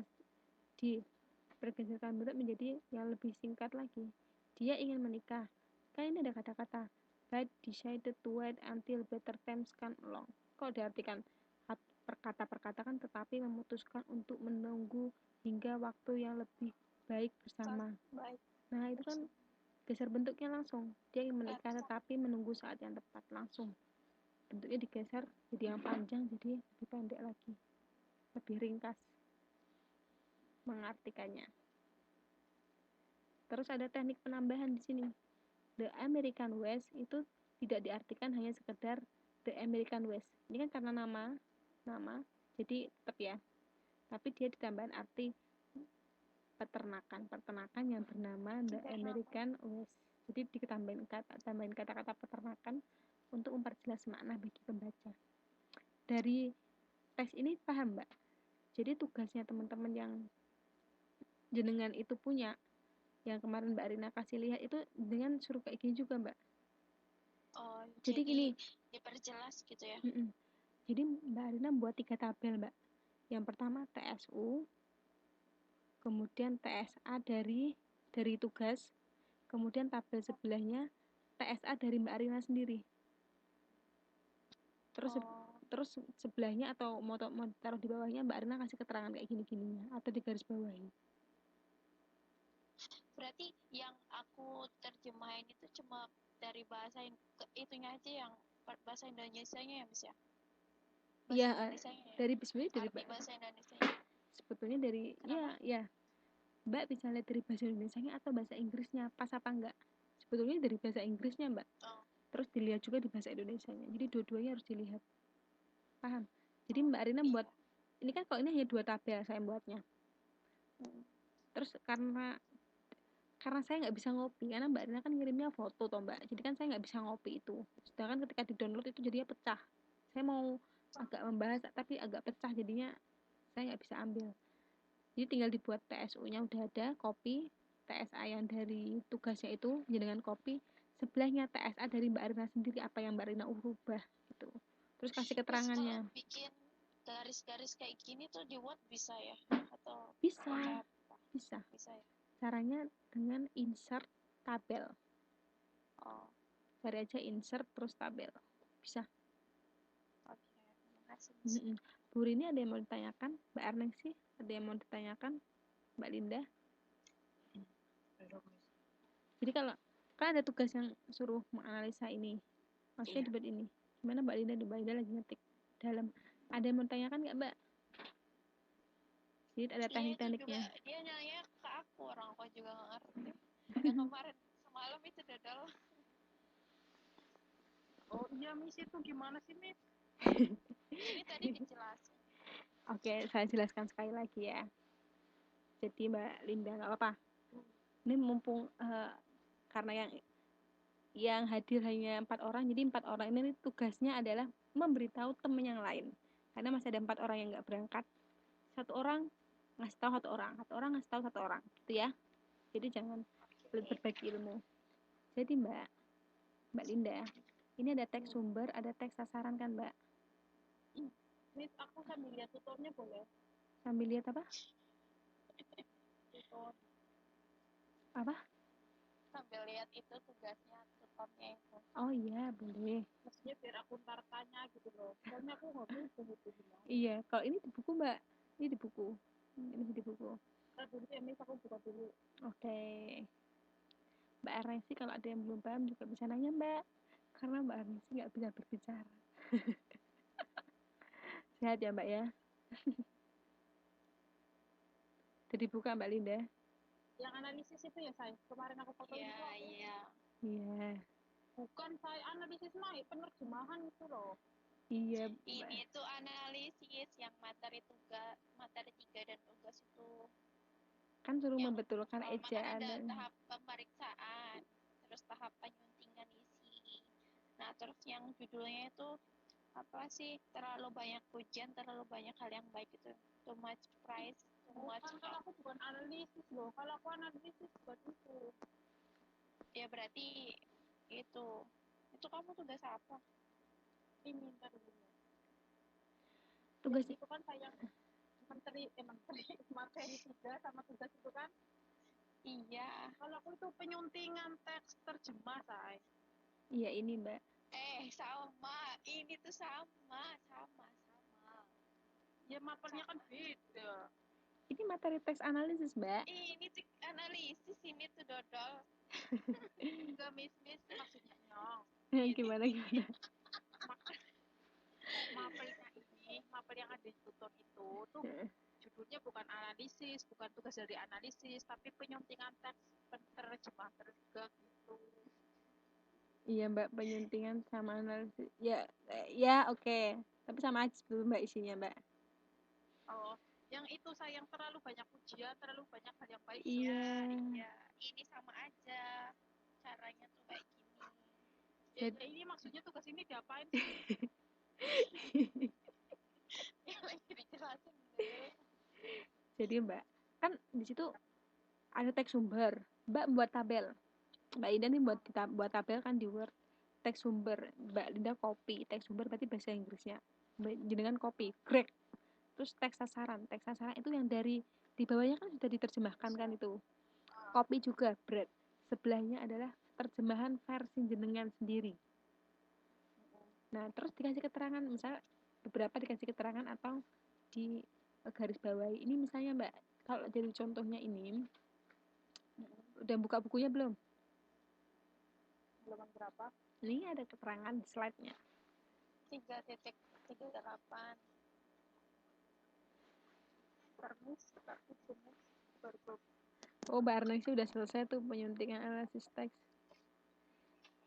bergeserkan bentuk menjadi yang lebih singkat lagi. Dia ingin menikah. Kan ini ada kata-kata but decided to wait until better times come along. Kok diartikan perkata-perkata kan tetapi memutuskan untuk menunggu hingga waktu yang lebih baik bersama. Nah itu kan geser bentuknya langsung. Dia ingin menikah tetapi menunggu saat yang tepat, langsung bentuknya digeser jadi yang panjang, jadi lebih pendek lagi, lebih ringkas mengartikannya. Terus ada teknik penambahan di sini. The American West itu tidak diartikan hanya sekedar The American West. Ini kan karena nama jadi tetap ya. Tapi dia ditambahin arti peternakan yang bernama The American West. Jadi ditambahin kata-kata peternakan untuk memperjelas makna bagi pembaca. Dari teks ini paham, Mbak? Jadi tugasnya teman-teman yang jenengan itu punya, yang kemarin Mbak Rina kasih lihat itu dengan suruh kayak gini juga, Mbak. Jadi gini, diperjelas gitu ya. Jadi Mbak Rina buat 3 tabel, Mbak. Yang pertama TSU, kemudian TSA dari tugas, kemudian tabel sebelahnya TSA dari Mbak Rina sendiri. Terus sebelahnya atau mau taruh di bawahnya Mbak Rina kasih keterangan kayak gini-gininya atau di garis bawahi. Berarti yang aku terjemahin itu cuma dari bahasa itunya aja, yang bahasa Indonesianya ya, Miss ya? Iya, dari bahasa Indonesia. Sebetulnya dari ya Mbak bisa lihat dari bahasa Indonesianya atau bahasa Inggrisnya pas apa enggak. Sebetulnya dari bahasa Inggrisnya, Mbak. Terus dilihat juga di bahasa Indonesianya. Jadi dua-duanya harus dilihat. Paham? Jadi Mbak Rina buat ini kan kalau ini hanya 2 tabel saya buatnya. Terus karena saya nggak bisa ngopi, karena Mbak Rina kan ngirimnya foto toh Mbak, jadi kan saya nggak bisa ngopi itu. Sedangkan ketika di download itu jadinya pecah. Saya mau agak membahas tapi agak pecah, jadinya saya nggak bisa ambil. Jadi tinggal dibuat TSU-nya udah ada, copy TSA yang dari tugasnya itu dengan copy, sebelahnya TSA dari Mbak Rina sendiri apa yang Mbak Rina ubah gitu. Terus kasih keterangannya. Terus bikin garis-garis kayak gini tuh di Word bisa ya? Atau bisa ya? Caranya dengan insert tabel. Cari aja insert terus tabel. Bisa. Oke, terima kasih. Bu Rini ada yang mau ditanyakan? Mbak Ernesti ada yang mau ditanyakan? Mbak Linda? Jadi kalau kan ada tugas yang suruh menganalisa ini, maksudnya debat ini. Gimana Mbak Linda? Mbak Linda lagi ngetik dalam. Ada yang mau ditanyakan nggak, Mbak? Jadi ada teknik-tekniknya. Dia nanya ke aku, orang aku juga nggak ngerti. Yang kemarin semalam itu dodol. Oh iya, Miss, itu gimana sih, Miss? Ini tadi dijelasin. Oke, saya jelaskan sekali lagi ya. Jadi Mbak Linda nggak apa-apa. Ini mumpung karena yang hadir hanya 4 orang, jadi 4 orang ini tugasnya adalah memberitahu teman yang lain. Karena masih ada 4 orang yang nggak berangkat. 1 orang ngasih tahu 1 orang, 1 orang ngasih tahu 1 orang, gitu ya. Jadi jangan berbagi ilmu. Jadi Mbak Linda, ini ada teks sumber, ada teks sasaran kan, Mbak? Miss, aku sambil lihat tutornya boleh? Sambil lihat apa? Tutor. Apa? Sambil lihat itu tugasnya tutornya itu. Oh iya, boleh. Maksudnya biar aku ntar tanya gitu loh. Soalnya aku nggak butuh itu gimana. Iya, kalau ini di buku Mbak. Ini di buku. Ini di buku. Ntar dulu ya Miss, aku buka dulu. Oke. Mbak Ernesti kalau ada yang belum paham juga bisa nanya Mbak. Karena Mbak Ernesti nggak bisa berbicara. Sehat ya Mbak ya. Jadi buka Mbak Linda. Yang analisis itu ya saya. Kemarin aku fotoin itu. Iya. Iya. Bukan saya analisis mah, penerjemahan itu loh. Iya. Ini tuh analisis yang materi 3 dan tugas itu. Kan suruh Yang membetulkan pertama kan ejaan ada dan tahap pemeriksaan, terus tahap penyuntingan isi. Nah, terus yang judulnya itu apa sih? Terlalu banyak pujian, terlalu banyak hal yang baik itu. Too much praise, too much. Bukan, kalau aku bukan analisis loh. Kalau aku analisis buat itu. Ya berarti itu. Itu kamu tugas apa? Ini ntar dulu. tugas Itu kan saya menteri materi 3 sama tugas itu kan. Iya. Kalau aku itu penyuntingan teks terjemah say. Iya ini Mbak. Sama. Ini tuh sama. Ya mapelnya kan beda. Ini materi teks analisis Mbak. Ini tuh analisis, ini tuh dodol. Enggak miss maksudnya nyong. Gimana? Mapel yang ada di tutor itu tuh judulnya bukan analisis, bukan tugas dari analisis, tapi penyuntingan teks penerjemah tergak gitu. Iya Mbak, penyuntingan sama analisis. Ya oke. Tapi sama aja sebelum Mbak isinya Mbak. Oh, yang itu sayang terlalu banyak pujian, terlalu banyak hal yang baik. Iya. Ini sama aja. Caranya tuh kayak gini. Ya, ini maksudnya tugas ini diapain sih? Ya lagi dijelasin dulu. Jadi Mbak, kan di situ ada teks sumber. Mbak membuat tabel. Mbak Linda nih buat tabel kan di Word. Teks sumber, Mbak Linda copy. Teks sumber berarti bahasa Inggrisnya. Dengan copy, grade. Terus teks sasaran itu yang dari di bawahnya kan sudah diterjemahkan kan itu. Copy juga, bread. Sebelahnya adalah terjemahan versi jenengan sendiri. Nah, terus dikasih keterangan, misalnya beberapa dikasih keterangan atau di garis bawahi. Ini misalnya Mbak, kalau jadi contohnya ini, udah buka bukunya belum? Belum berapa? Ini ada keterangan di slide-nya. 3.38. Oh, Mbak Arnesi udah selesai tuh penyuntingan analisis teks.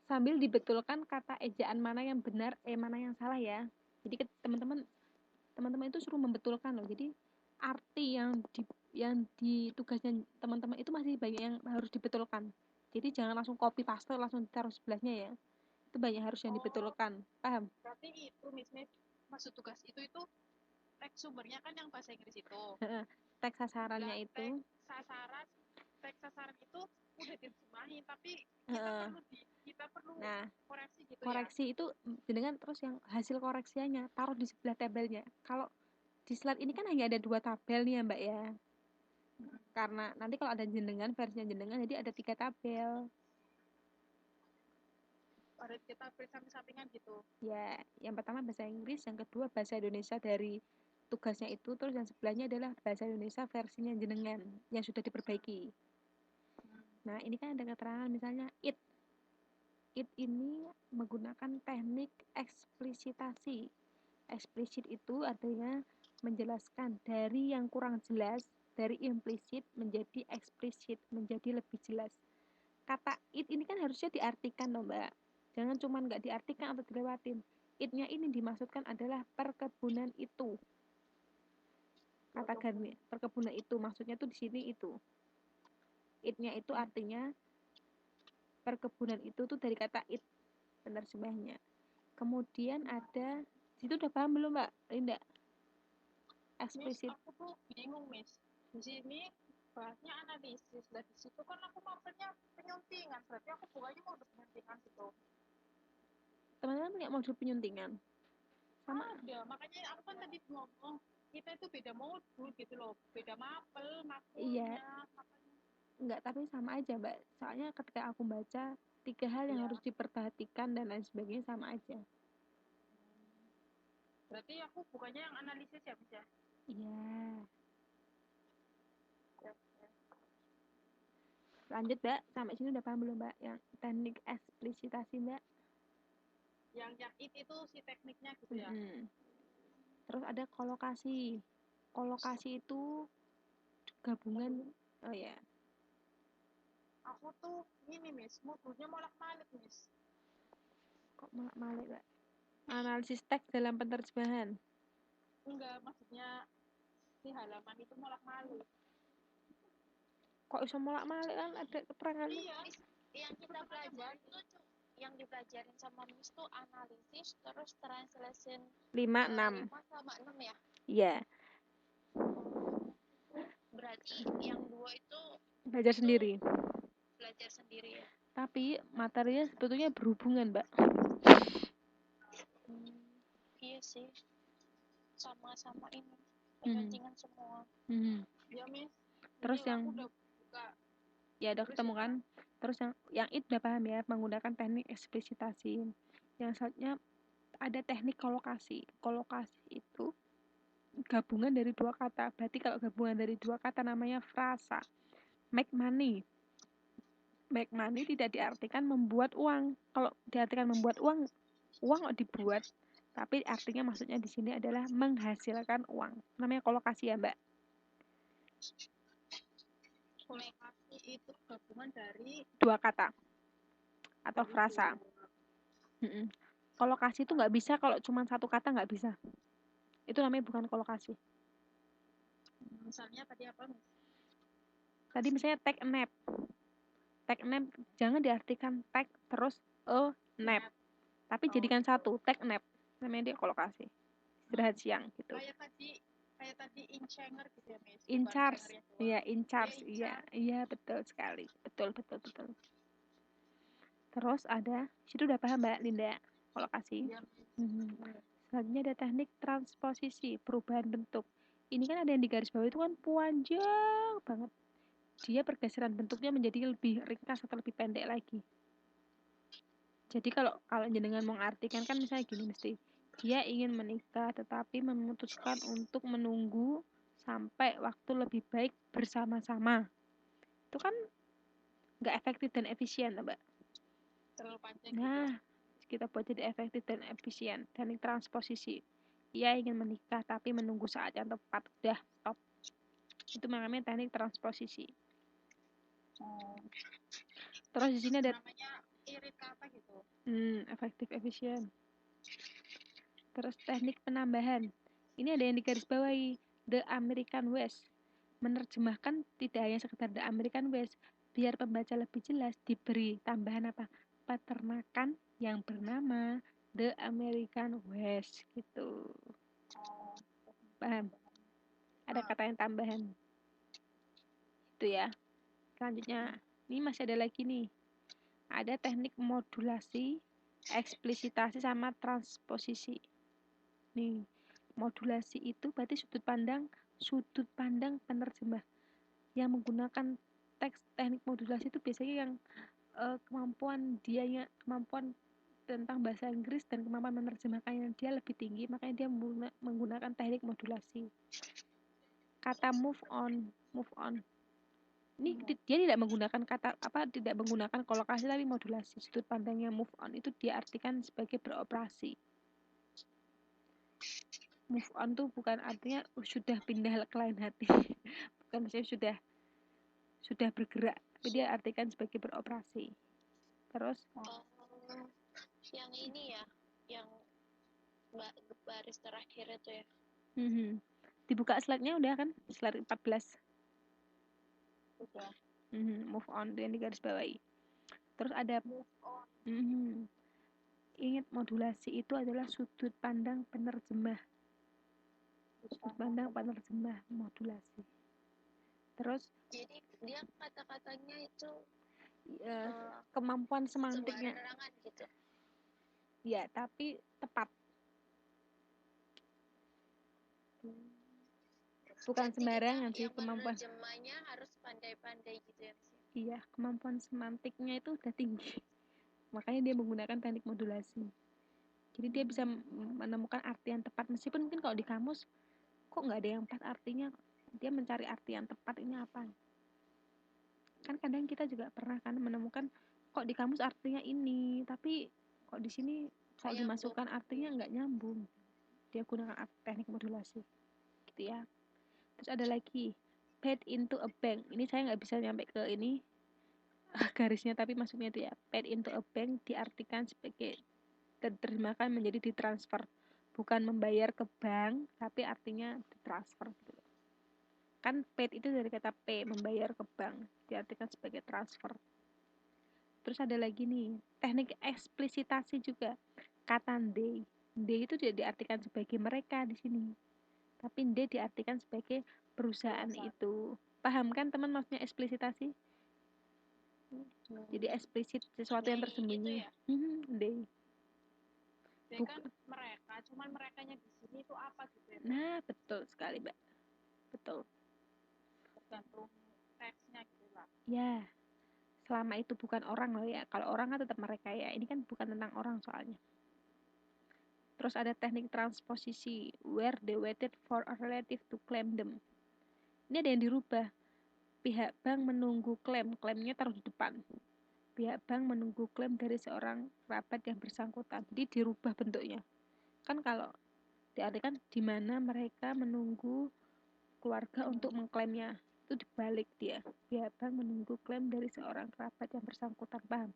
Sambil dibetulkan kata ejaan mana yang benar, mana yang salah ya. Jadi teman-teman itu suruh membetulkan loh. Jadi arti yang di tugasnya teman-teman itu masih banyak yang harus dibetulkan. Jadi jangan langsung copy paste langsung ditaruh sebelahnya ya. Itu banyak harus yang dibetulkan. Paham? Berarti itu Miss maksud tugas itu teks sumbernya kan yang bahasa Inggris itu. Teks sasarannya itu. Teks sasaran itu udah diterjemahin, tapi kita perlu koreksi gitu koreksi ya. Itu dengan terus yang hasil koreksinya taruh di sebelah tabelnya. Kalau di slide ini kan hanya ada 2 tabel nih ya Mbak ya. Karena nanti kalau ada jenengan, versinya jenengan, jadi ada 3 tabel. Ada kita samping-sampingan gitu. Ya, yang pertama bahasa Inggris, yang kedua bahasa Indonesia dari tugasnya itu, terus yang sebelahnya adalah bahasa Indonesia versinya jenengan yang sudah diperbaiki. Nah, ini kan ada keterangan misalnya it ini menggunakan teknik eksplisitasi. Eksplisit itu artinya menjelaskan dari yang kurang jelas, dari implisit menjadi eksplisit, menjadi lebih jelas. Kata it ini kan harusnya diartikan loh Mbak. Jangan cuma nggak diartikan atau dilewatin. It-nya ini dimaksudkan adalah perkebunan itu. Kata garni, perkebunan itu maksudnya tuh di sini itu. It-nya itu artinya perkebunan itu tuh dari kata it penerjemahnya. Kemudian ada situ udah paham belum Mbak Linda? Eksplisit. Miss, aku tuh bingung Miss. Di sini bahasnya analisis, dan di situ kan aku mapelnya penyuntingan, berarti aku bukannya mau penyuntingan situ. Teman-teman punya modul penyuntingan? Sama. Ada, makanya aku kan tadi ngomong kita itu beda modul gitu loh, beda mapelnya. Iya. Enggak, tapi sama aja, Mbak. Soalnya ketika aku baca 3 hal yang Iya. harus diperhatikan dan lain sebagainya sama aja. Berarti aku bukannya yang analisis ya, Miss ya? Iya. Lanjut, Mbak. Sampai sini udah paham belum, Mbak? Yang teknik eksplisitasi, Mbak? Yang itu si tekniknya gitu ya. Terus ada kolokasi. Kolokasi itu gabungan. Oh ya. Aku tuh ini, Miss, modulnya molak-malik, Miss. Kok molak-malik, Mbak? Analisis teks dalam penerjemahan. Enggak, maksudnya di halaman itu molak-malik. Kok bisa molak-malik, kan ada keterangan. Iya. Yang kita pelajarin tuh yang dipelajarin sama Miss tuh analisis terus translation 5, 6. 5 sama 6 ya. Iya. Berarti yang 2 itu Belajar sendiri. belajar sendiri ya. Tapi materinya sebetulnya berhubungan, Mbak. Iya sih. Sama-sama ini. Penyuntingan semua. Ya, Miss. Terus Ini yang aku udah buka. Ya udah ketemu kan. Terus yang itu udah paham ya, menggunakan teknik eksplisitasi. Yang selanjutnya ada teknik kolokasi. Kolokasi itu gabungan dari 2 kata. Berarti kalau gabungan dari 2 kata namanya frasa. Make money. Make money tidak diartikan membuat uang. Kalau diartikan membuat uang kok dibuat. Tapi artinya maksudnya di sini adalah menghasilkan uang. Namanya kolokasi ya, Mbak. Kolokasi itu gabungan dari 2 kata atau frasa. Kolokasi itu nggak bisa kalau cuma 1 kata, nggak bisa. Itu namanya bukan kolokasi. Misalnya tadi apa, Miss? Tadi misalnya take a nap. Take a nap jangan diartikan take terus a nap. Tapi jadikan satu, take a nap. Namanya dia kolokasi. Istirahat siang gitu. Kayak tadi in changer gitu ya, Miss. In charge. Iya, in charge. Iya, Iya, betul sekali. Betul. Terus ada, situ udah paham Mbak Linda, kolokasi. Selanjutnya ada teknik transposisi, perubahan bentuk. Ini kan ada yang di garis bawah itu kan panjang banget. Dia pergeseran bentuknya menjadi lebih ringkas atau lebih pendek lagi. Jadi kalau jenengan mengartikan kan misalnya gini mesti, dia ingin menikah tetapi memutuskan untuk menunggu sampai waktu lebih baik bersama-sama. Itu kan nggak efektif dan efisien, Mbak. Terlalu panjang Nah, kita buat jadi efektif dan efisien. Teknik transposisi. Ia ingin menikah tapi menunggu saat yang tepat. Udah, stop. Itu namanya teknik transposisi. Terus di sini ada namanya irit kata gitu. Efektif efisien. Terus teknik penambahan. Ini ada yang digarisbawahi, The American West. Menerjemahkan tidak hanya sekedar The American West, biar pembaca lebih jelas diberi tambahan apa? Peternakan yang bernama The American West gitu. Paham? Ada kata yang tambahan. Itu ya. Selanjutnya, ini masih ada lagi nih. Ada teknik modulasi, eksplisitasi sama transposisi. Nih, modulasi itu berarti sudut pandang penerjemah. Yang menggunakan teks teknik modulasi itu biasanya yang kemampuan tentang bahasa Inggris dan kemampuan menerjemahkannya dia lebih tinggi, makanya dia menggunakan teknik modulasi. Kata move on. Ini dia tidak menggunakan kolokasi tapi modulasi. Sudut pandangnya move on itu dia artikan sebagai beroperasi. Move on tuh bukan artinya sudah pindah ke lain hati. Bukan maksudnya sudah bergerak, tapi dia artikan sebagai beroperasi. Terus yang ini ya, yang baris terakhir itu ya. Dibuka slide-nya udah kan? Slide 14. Udah. Move on itu yang digarisbawahi. Terus ada move on. Ingat, modulasi itu adalah sudut pandang penerjemah. Sudut pandang penerjemah modulasi. Terus jadi dia kata-katanya itu kemampuan semantiknya gitu. Ya, tapi tepat. Bukan sembarangan sih kemampuan. Penerjemahnya harus pandai-pandai gitu ya. Iya, kemampuan semantiknya itu udah tinggi. Makanya dia menggunakan teknik modulasi. Jadi dia bisa menemukan arti yang tepat. Meskipun mungkin kalau di kamus, kok nggak ada yang pas artinya. Dia mencari arti yang tepat ini apa. Kan kadang kita juga pernah kan menemukan, kok di kamus artinya ini. Tapi kok di sini kalau dimasukkan artinya nggak nyambung. Dia gunakan teknik modulasi. Gitu ya. Terus ada lagi, paid into a bank. Ini saya nggak bisa nyampe ke ini garisnya, tapi maksudnya itu ya, paid into a bank diartikan sebagai diterjemahkan menjadi ditransfer, bukan membayar ke bank, tapi artinya ditransfer gitu. Kan paid itu dari kata pay, membayar ke bank, diartikan sebagai transfer. Terus ada lagi nih, teknik eksplisitasi juga. Kata they itu tidak diartikan sebagai mereka di sini, tapi they diartikan sebagai perusahaan itu. Paham kan teman maksudnya eksplisitasi? Jadi eksplisit sesuatu yang tersembunyi. They. Kan mereka, cuman merekanya di sini itu apa gitu ya? Nah, betul sekali, Mbak. Betul. Tergantung teksnya gitu lah. Ya, selama itu bukan orang loh ya. Kalau orang kan tetap mereka ya. Ini kan bukan tentang orang soalnya. Terus ada teknik transposisi, where they waited for a relative to claim them. Ini ada yang dirubah. Pihak bank menunggu klaimnya taruh di depan. Pihak bank menunggu klaim dari seorang kerabat yang bersangkutan. Jadi dirubah bentuknya. Kan kalau diartikan di mana mereka menunggu keluarga untuk mengklaimnya, itu dibalik dia. Pihak bank menunggu klaim dari seorang kerabat yang bersangkutan, paham?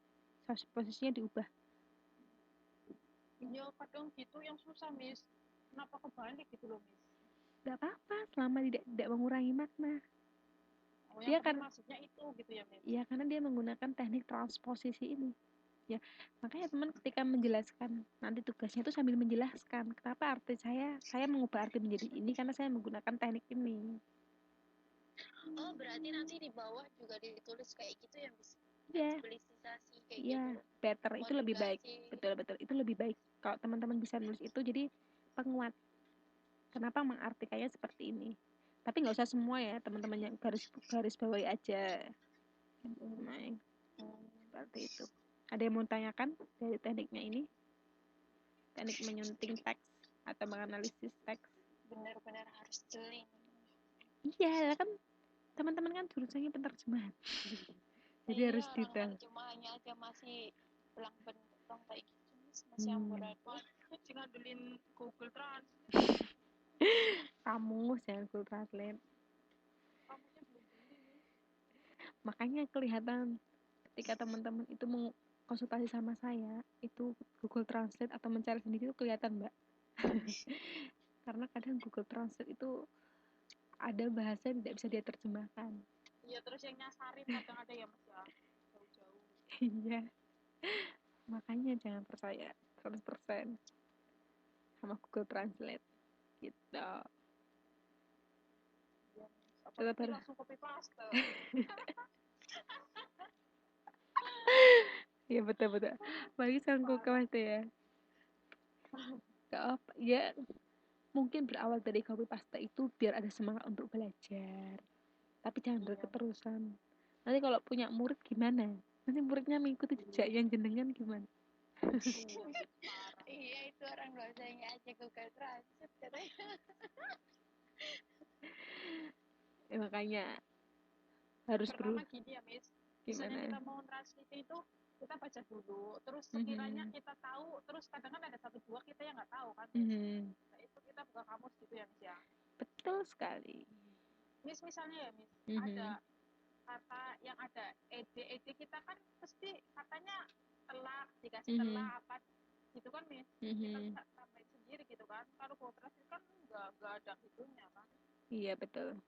Posisinya diubah. Ya kadang gitu yang susah, Miss. Kenapa kebalik gitu loh, Miss? Gak apa-apa selama tidak mengurangi makna. Dia kan maksudnya itu gitu ya, Miss. Ya karena dia menggunakan teknik transposisi ini. Ya, makanya teman ketika menjelaskan nanti tugasnya itu sambil menjelaskan kenapa arti saya mengubah arti menjadi ini karena saya menggunakan teknik ini. Oh, berarti nanti di bawah juga ditulis kayak gitu ya, Miss? Iya. Eksplisitasi kayak Iya, gitu. better itu lebih baik. Betul, itu lebih baik kalau teman-teman bisa nulis itu, jadi penguat kenapa mengartikannya seperti ini. Tapi nggak usah semua ya, teman-teman yang garis bawahi aja. Nah, seperti itu. Ada yang mau tanyakan dari tekniknya ini? Teknik menyunting teks atau menganalisis teks? Benar-benar harus jeli. Iya, kan teman-teman kan jurusannya penerjemahan. Jadi harus detail. Terjemahannya aja masih belang-belang kayak gitu, masih amburadul. Ngandelin Google Translate. Kamu jangan Google Translate. Makanya kelihatan ketika teman-teman itu konsultasi sama saya, itu Google Translate atau mencari sendiri itu kelihatan, Mbak. Karena kadang Google Translate itu ada bahasa yang tidak bisa dia terjemahkan. Iya, terus yang nyasarin kadang ada ya, Mas ya. Jauh-jauh. Iya. Makanya jangan percaya 100% sama Google Translate. Gitu. Tetap langsung copy paste. Iya betul. Bagi sanggup kawan ya. Gak apa, ya mungkin berawal dari copy paste itu biar ada semangat untuk belajar. Tapi jangan berketerusan. Nanti kalau punya murid gimana? Nanti muridnya mengikuti jejak yang jenengan gimana? Iya, itu orang dosanya aja Google Translate katanya. Ya, makanya harus pertama gini ya, Miss. Misalnya gimana? kita mau translate itu kita baca dulu, terus sekiranya kita tahu, terus kadang kan ada 1-2 kita yang nggak tahu kan, Miss. Nah, itu kita buka kamus gitu ya, Miss ya. Betul sekali. Miss, misalnya ya, Miss, ada kata yang ada ed kita kan pasti katanya telah dikasih telah apa gitu kan, Miss. Kita bisa tambahin sendiri gitu kan. Kalau Google Translate kan nggak ada hidungnya kan. Iya betul.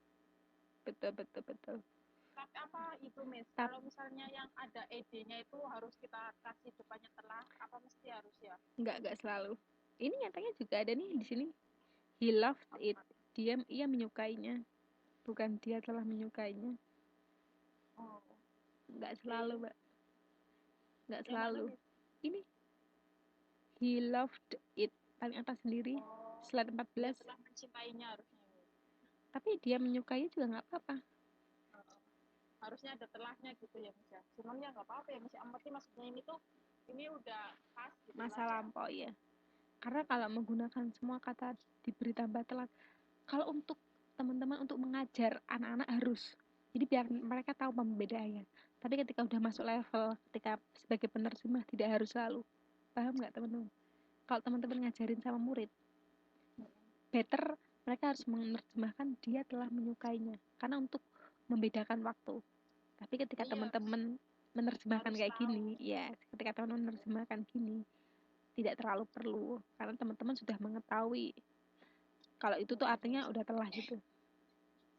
Tapi apa itu, Miss? Kalau misalnya yang ada ed-nya itu harus kita kasih depannya telah, apa mesti harus ya? Enggak selalu. Ini nyatanya juga ada nih di sini. He loved it. Ia menyukainya. Bukan dia telah menyukainya. Oh. Enggak selalu, Mbak. Enggak selalu. Ini he loved it paling atas sendiri. Slide 14. Dia telah mencintainya harusnya. Tapi dia menyukainya juga enggak apa-apa. harusnya ada telahnya gitu ya Miss ya. Cuman ya nggak apa-apa ya Miss, yang penting maksudnya ini udah pas gitu masa lah, lampau ya. Karena kalau menggunakan semua kata diberi tambah telat, kalau untuk teman-teman untuk mengajar anak-anak harus, jadi biar mereka tahu pembedaannya. Tapi ketika udah masuk level, ketika sebagai penerjemah tidak harus selalu. Paham nggak teman-teman? Kalau teman-teman ngajarin sama murid, better mereka harus menerjemahkan dia telah menyukainya, karena untuk membedakan waktu. Tapi ketika teman-teman menerjemahkan kayak gini, ya ketika teman-teman menerjemahkan gini tidak terlalu perlu, karena teman-teman sudah mengetahui kalau itu tuh artinya udah telah gitu.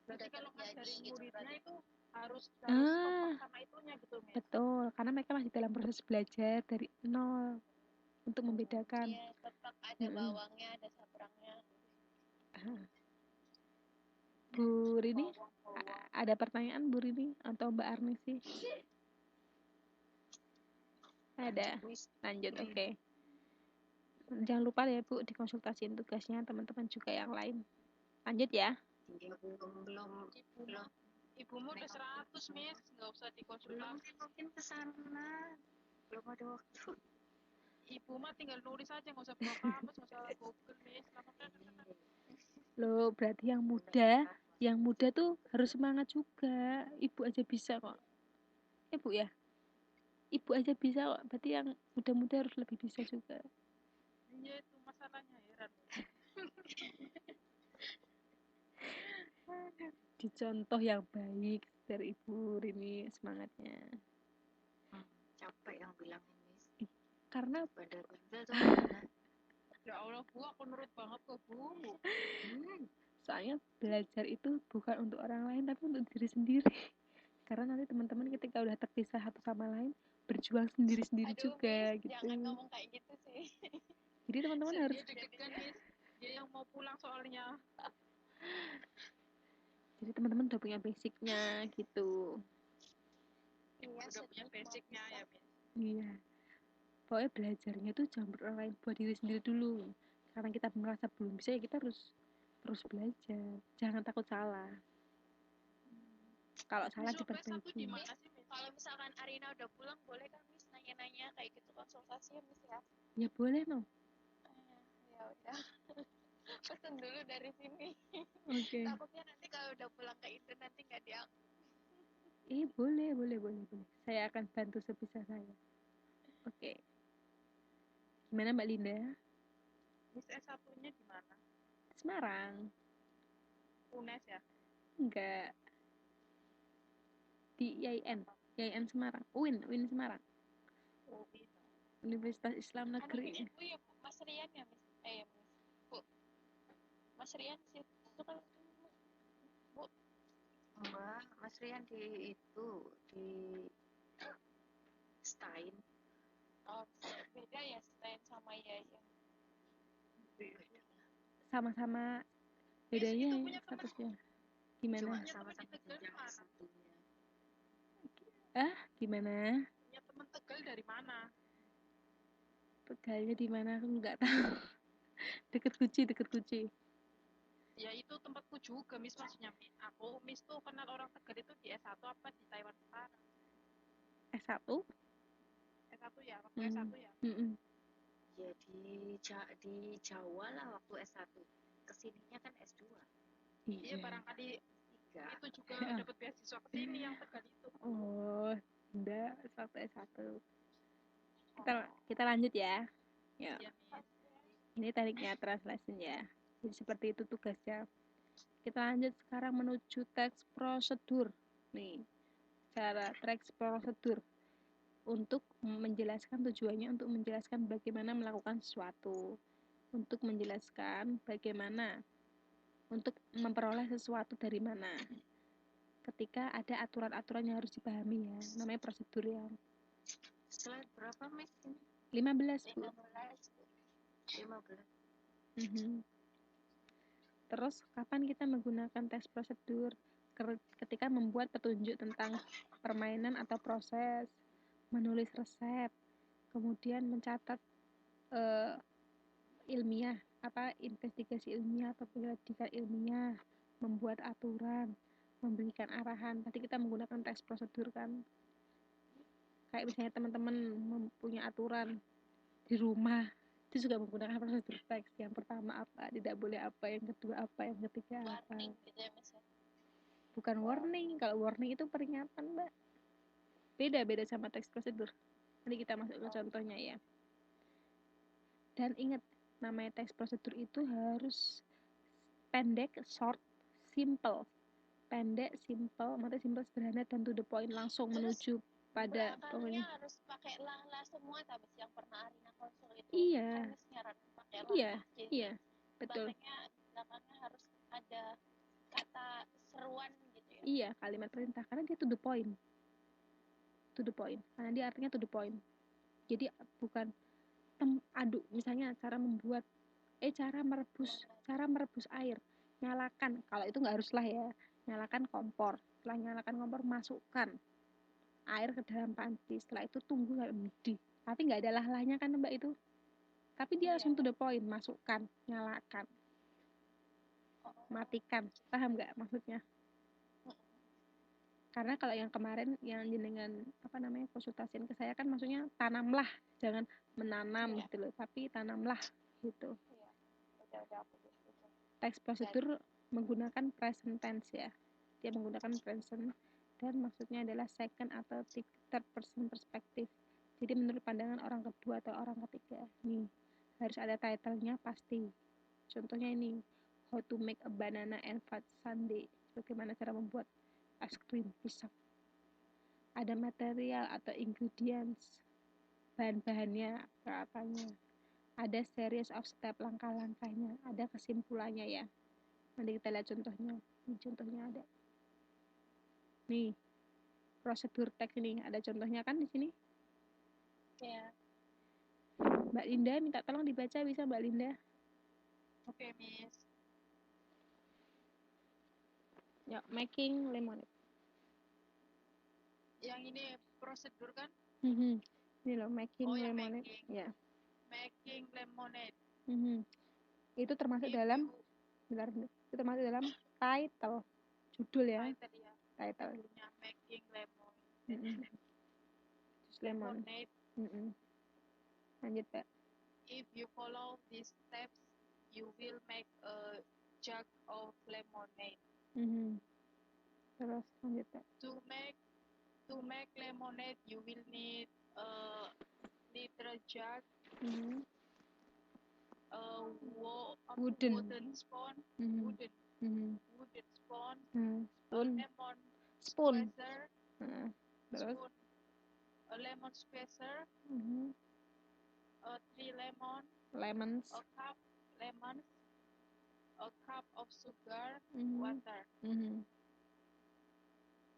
Berarti kalau ngajarin muridnya itu harus kompak sama itunya gitu Miss. Betul, karena mereka masih dalam proses belajar dari nol untuk membedakan. Iya, tetap ada bawangnya, ada sabrangnya. Bu Rini, ada pertanyaan Bu Rini atau Mbak Arni sih? Ada. Lanjut, oke. Jangan lupa ya Bu, dikonsultasiin tugasnya teman-teman juga yang lain. Lanjut ya. Belum. Ibumu udah 100 Miss, nggak usah dikonsultasi. Mungkin kesana belum ada waktu. Ibu mah tinggal nulis aja, nggak usah buka kamus, nggak usah Google Miss. Loh, berarti yang muda tuh harus semangat juga. Ibu aja bisa kok. Bu ya? Ibu aja bisa kok. Berarti yang muda-muda harus lebih bisa juga. Iya, itu masalahnya, heran. Dicontoh yang baik dari Ibu Rini semangatnya. Capek yang bilangin Miss. Karena Benda tuh mana? Ya Allah Bu, aku nurut banget kok Bu. Soalnya belajar itu bukan untuk orang lain tapi untuk diri sendiri. Karena nanti teman-teman ketika udah terpisah satu sama lain berjuang sendiri-sendiri juga Miss, gitu. Jangan ngomong kayak gitu sih. Jadi teman-teman harus deg-degan Miss. Dia yang mau pulang soalnya. Jadi teman-teman udah punya basicnya gitu. Iya, udah punya basicnya ya Miss. Iya. Pokoknya belajarnya tuh jangan buat orang lain, buat diri sendiri dulu. Karena kita merasa belum bisa ya kita harus terus belajar. Jangan takut salah. Kalau salah diperbaiki. Kalau misalkan Arina udah pulang, boleh kan Miss nanya-nanya kayak gitu konsultasi ya Miss ya? Ya boleh no. Ya udah. Pesan dulu dari sini. Oke. Takutnya nanti kalau udah pulang ke Indo nanti nggak diangkat. Boleh. Saya akan bantu sebisa saya. Oke. Gimana Mbak Linda? Miss S1-nya di mana? Semarang. UNES ya? Enggak. Di IAIN Semarang. UIN Semarang. Universitas Islam Negeri. Bu ya, Mas Rian ya Miss? Miss. Bu. Mas Rian sih itu kan Bu. Enggak, Mas Rian di Stein. Oh, beda ya Stein sama IAIN. Sama-sama bedanya ya statusnya. Gimana? Sama-sama jenjang satunya. Gimana? Punya teman Tegal dari mana? Tegalnya di mana aku nggak tahu. Deket Guci. Ya itu tempatku juga Miss, maksudnya aku Miss tuh kenal orang Tegal itu di S1 apa di Taiwan sekarang? S1? S1 ya, waktu S1 ya? Ya di Jawa lah waktu S1. Kesininya kan S2. Iya, barangkali itu juga dapat beasiswa ke sini yang Tegal itu. Oh, enggak, waktu S1. Kita lanjut ya. Ya. Ini tekniknya translation ya. Jadi seperti itu tugasnya. Kita lanjut sekarang menuju teks prosedur. Nih, cara teks prosedur untuk menjelaskan tujuannya untuk menjelaskan bagaimana melakukan sesuatu, untuk menjelaskan bagaimana untuk memperoleh sesuatu dari mana. Ketika ada aturan-aturan yang harus dipahami ya, namanya prosedur ya. Slide berapa Miss? 15 Bu. 15. Terus kapan kita menggunakan teks prosedur? Ketika membuat petunjuk tentang permainan atau proses, menulis resep, kemudian mencatat ilmiah, investigasi ilmiah atau penyelidikan ilmiah, membuat aturan, memberikan arahan. Tadi kita menggunakan tes prosedur kan. Kayak misalnya teman-teman mempunyai aturan di rumah, itu juga menggunakan prosedur teks. Yang pertama apa, tidak boleh apa, yang kedua apa, yang ketiga apa. Warning gitu ya Mas. Bukan warning, kalau warning itu peringatan Mbak. Beda sama teks prosedur. Nanti kita masuk ke contohnya ya. Dan ingat, namanya teks prosedur itu harus pendek, short, simple. Pendek, simple, maksudnya simple, sederhana, dan to the point, langsung menuju pada pokoknya harus pakai lah semua, tapi yang pernah Arina konsul itu iya, kan nyaran pakai lah. iya, Jadi iya, betul. Belakangnya harus ada kata seruan gitu ya. Iya, kalimat perintah, karena dia to the point. To the point, karena dia artinya to the point. Jadi bukan aduk, misalnya cara merebus air. Nyalakan, kalau itu nggak haruslah ya. Nyalakan kompor. Setelah nyalakan kompor, masukkan air ke dalam panci. Setelah itu tunggu sampai mendidih. Tapi nggak ada lah-lahnya kan Mbak itu. Tapi dia langsung to the point, masukkan, nyalakan, matikan. Paham nggak maksudnya? Karena kalau yang kemarin yang jenengan konsultasiin ke saya kan maksudnya tanamlah, jangan menanam gitu loh, tapi tanamlah gitu. Teks prosedur menggunakan present tense ya. Dia menggunakan present dan maksudnya adalah second atau third person perspective. Jadi menurut pandangan orang kedua atau orang ketiga. Nih, harus ada title-nya pasti. Contohnya ini, how to make a banana and fudge sundae. Bagaimana cara membuat es krim pisang. Ada material atau ingredients, bahan-bahannya, peralatannya. Ada series of step, langkah-langkahnya. Ada kesimpulannya ya. Nanti kita lihat contohnya. Ini contohnya ada. Nih, prosedur teks ini ada contohnya kan di sini? Ya. Mbak Linda minta tolong dibaca, bisa Mbak Linda? Oke, Miss. Ya, making lemonade. Yang ini prosedur kan? Ini loh, making lemonade. Ya. Making lemonade. Itu termasuk dalam itu termasuk dalam title, judul ya. Title. Making lemonade. Lemonade. Lanjut Pak. If you follow these steps, you will make a jug of lemonade. Terus lanjut Pak. To make lemonade, you will need a liter jug, a wooden spoon, wooden spoon, a lemon squeezer, a lemon squeezer, 3 lemons, a cup of sugar, water.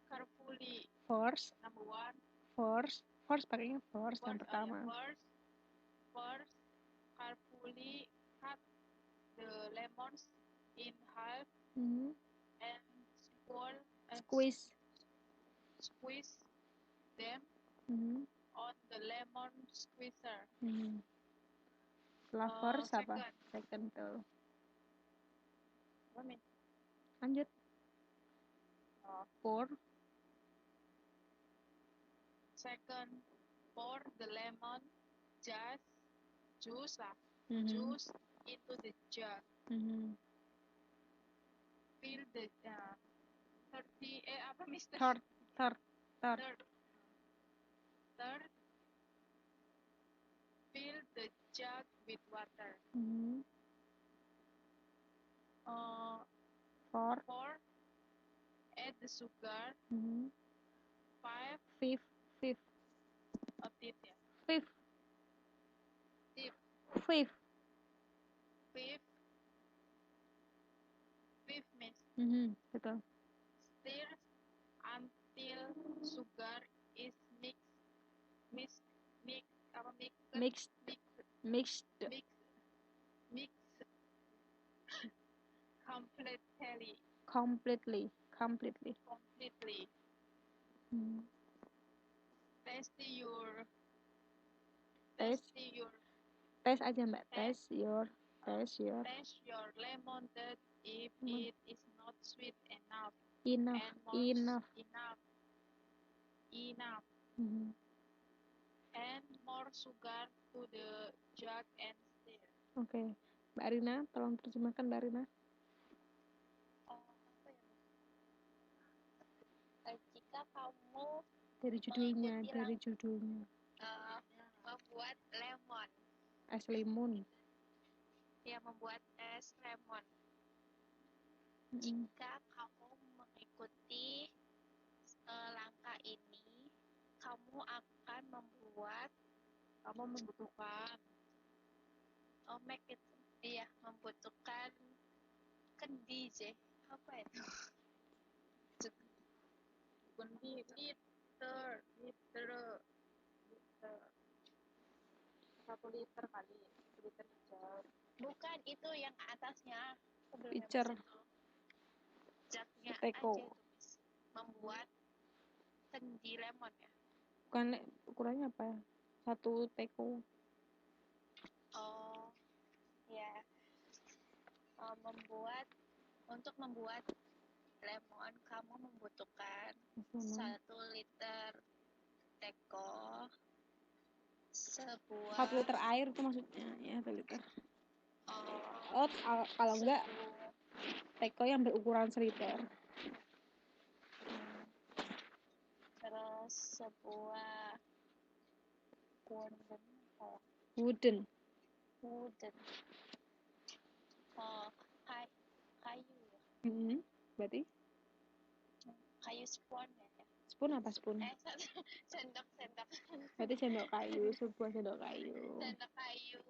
Carefully. Number 1. Force pakainya force yang pertama. First, carefully cut the lemons in half and squeeze them on the lemon squeezer. Setelah first apa? Second tuh. Lanjut. Second, pour the lemon juice into the jug. Fill the Third, fill the jug with water. 4, add the sugar. 5, Fifth. Miss. Betul. Stir until sugar is mixed completely. Taste aja Mbak. Taste your lemon that if it is not sweet enough. Enough. enough. And more sugar to the jug and stir. Oke. Mbak Rina, tolong terjemahkan Mbak Rina. Jika kamu Dari judulnya. membuat lemon. Es limun. Ya, membuat es lemon. Jika kamu mengikuti langkah ini, kamu membutuhkan membutuhkan kendi, apa itu? Kendi, liter. 1 liter kali, 1 liter hijau. Bukan, itu yang atasnya. Pitcher. Jagnya Teko. aja itu, membuat kendi lemon ya. Bukan, ukurannya apa ya? 1 teko. Oh, ya. Untuk membuat lemon, kamu membutuhkan 1 liter teko, 1 liter air itu maksudnya, ya 1 liter. Kalau enggak, teko yang berukuran seliter. Terus sebuah Wooden. Kayu. Berarti? Kayu spoon ya. Spoon apa spoon? Sendok. Berarti sendok kayu, sebuah sendok kayu. Sendok kayu.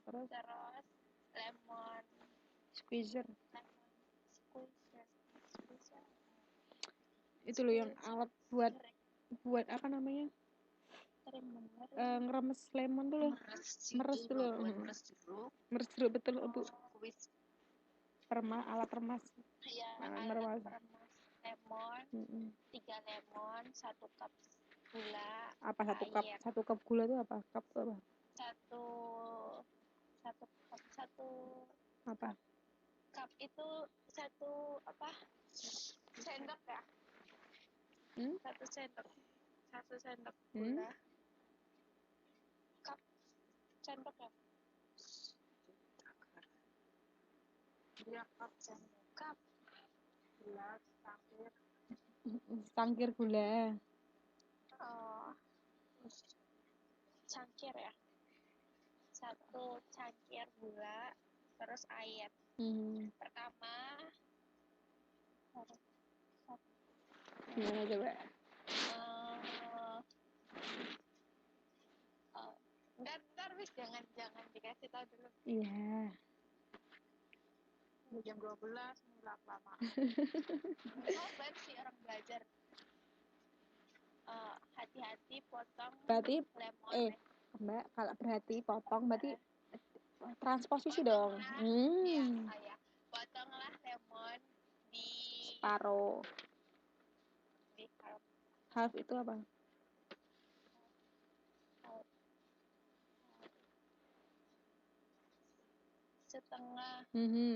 Terus lemon. Squeezer. Squeezer. Itu loh yang alat buat apa namanya? Ngeremes lemon tuh loh. Meres tuh loh. Meres jeruk betul loh, Bu. Alat remas. Iya, alat remas lemon. 3 lemon, 1 cup gula. Apa 1 cup? 1 cup gula itu apa? Cup itu apa? 1 apa? Cup itu 1 apa? Sendok ya? 1 sendok. 1 sendok gula. Cup sendok ya? Dia cup sendok. Cup. Gelas, Cangkir gula. Oh. Cangkir ya? 1 cangkir gula, terus air. Pertama, gimana coba? Ntar wis jangan dikasih tahu dulu. Iya. Jam 12 mulai lama. Baru sih orang belajar. Hati-hati potong berarti, lemon. Mbak, kalau berhati potong berarti transposisi dong. Ya. Potonglah lemon di separuh. Di half itu apa? Setengah.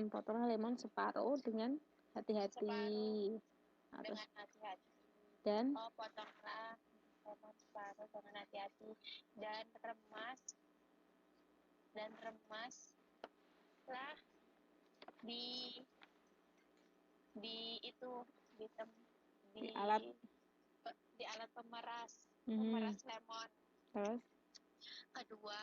Potonglah lemon separuh dengan hati-hati. Dengan hati-hati. Dan potonglah lemon separuh dengan hati-hati dan remaslah di alat pemeras lemon. Terus Kedua,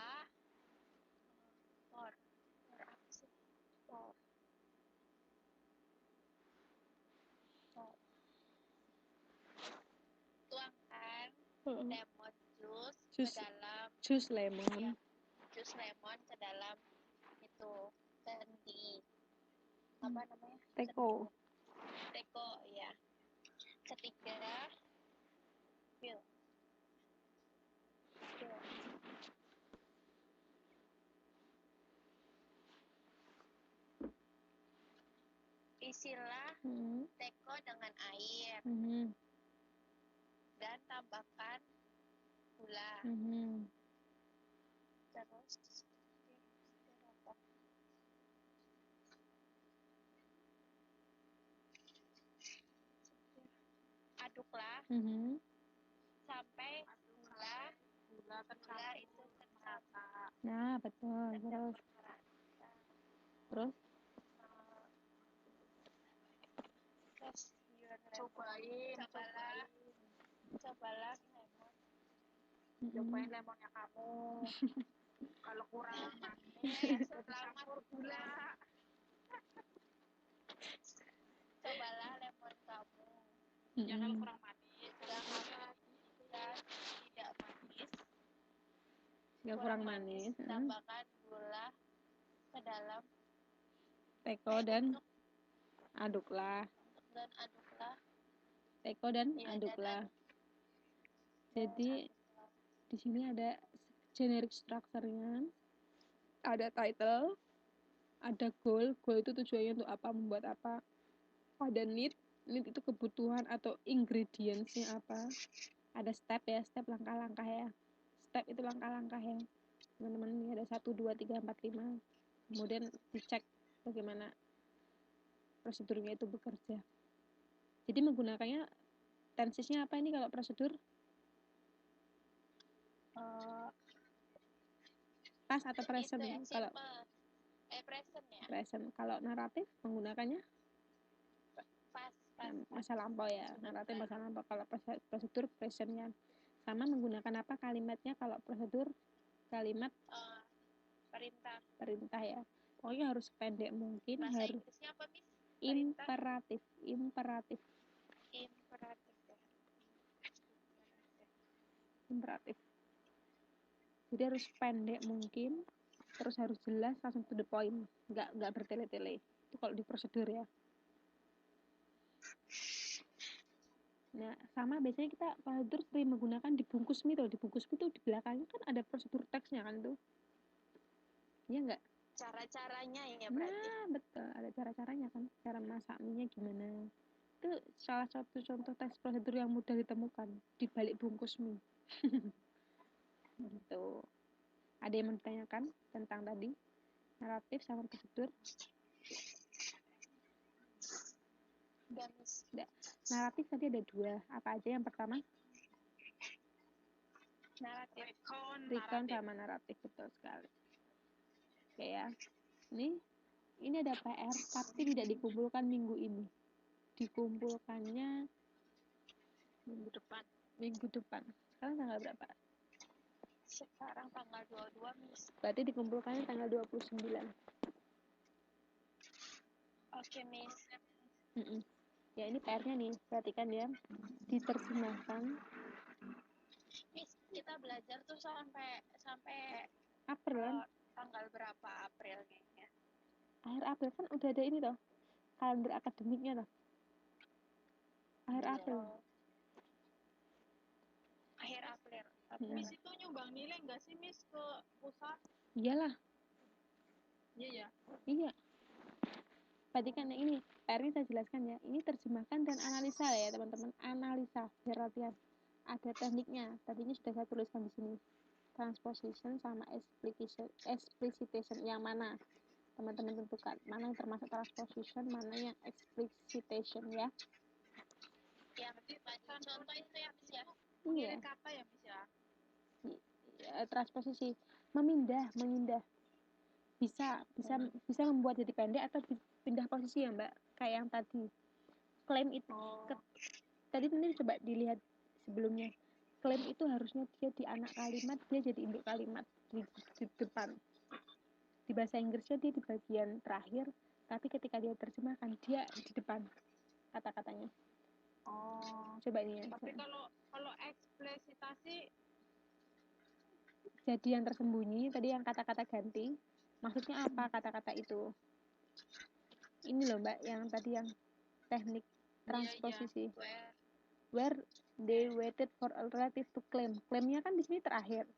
tuangkan lemon jus ke dalam jus lemon. Jus lemon ke dalam itu kendi. Apa namanya? Teko ya. Ketiga, fill. Isilah teko dengan air dan tambahkan gula. Terus aduklah gula itu merata. Nah, betul. Terus cobalah lemon. Cobain lemonnya kamu. Kalau kurang manis, campur gula. Cobalah lemon kamu. Ya kalau kurang manis, tidak kurang manis. Tambahkan gula ke dalam Teko dan aduklah. Teko dan aduklah. Jadi di sini ada generic structure-nya, ada title, ada goal itu tujuannya untuk apa, membuat apa, ada need itu kebutuhan atau ingredients-nya apa, ada step langkah-langkah ya, step itu langkah-langkah ya teman-teman. Ini ada 1, 2, 3, 4, 5, kemudian dicek bagaimana prosedurnya itu bekerja. Jadi menggunakannya tensesnya apa ini kalau prosedur? Past atau present? Kalau present ya. Present. Kalau naratif menggunakannya Past. Masa lampau ya. Naratif masa lampau. Kalau prosedur presentnya. Sama menggunakan apa kalimatnya kalau prosedur? Kalimat perintah ya. Pokoknya harus pendek mungkin. Bahasa harus Inggrisnya apa, Miss? Imperatif. Jadi harus pendek mungkin, terus harus jelas, langsung to the point, nggak bertele-tele. Itu kalau di prosedur ya. Nah, sama biasanya kita prosedur sering menggunakan dibungkus mie tuh. Dibungkus mie tuh di belakangnya kan ada prosedur teksnya kan tuh. Iya nggak? Cara-caranya ya berarti. Nah, betul. Ada cara-caranya kan. Cara masak mie-nya gimana. Itu salah satu contoh teks prosedur yang mudah ditemukan di balik bungkus mie. Gitu. Ada yang mau ditanyakan tentang tadi? Naratif sama prosedur? Naratif tadi ada 2. Apa aja yang pertama? Recount sama naratif, betul sekali. Oke ya. Ini ada PR tapi tidak dikumpulkan minggu ini. Dikumpulkannya minggu depan. Sekarang tanggal berapa? Sekarang tanggal 22, Miss. Berarti dikumpulkannya tanggal 29. Oke, Miss. Ya, ini PR-nya nih. Perhatikan ya. Diterjemahkan. Miss, kita belajar tuh sampai April kan? Tanggal berapa Aprilnya? Akhir April kan udah ada ini toh. Kalender akademiknya toh. Akhir April. Akhir April. Miss itu nyumbang nilai nggak sih, Miss, ke pusat? Iyalah. Iya. Perhatikan ya, ini PR-nya saya jelaskan ya. Ini terjemahkan dan analisa ya teman-teman. Analisa, biar latihan. Ada tekniknya. Tadinya sudah saya tuliskan di sini. Transposition sama explicitation. Yang mana? Teman-teman tentukan. Mana yang termasuk transposition, mana yang explicitation ya. Yang contoh itu ya, Miss ya. Iya. Kata ya, Miss ya. Transposisi, memindah. Bisa membuat jadi pendek atau pindah posisi ya Mbak, kayak yang tadi klaim itu. Tadi nanti coba dilihat sebelumnya, klaim itu harusnya dia di anak kalimat, dia jadi induk kalimat di depan. Di bahasa Inggrisnya dia di bagian terakhir, tapi ketika dia terjemahkan dia di depan kata-katanya. Coba ini ya. Tapi kalau eksplisitasi jadi yang tersembunyi tadi, yang kata-kata ganti, maksudnya apa kata-kata itu? Ini loh Mbak, yang tadi yang teknik transposisi. Where they waited for alternative to claim. Klaimnya kan di sini terakhir,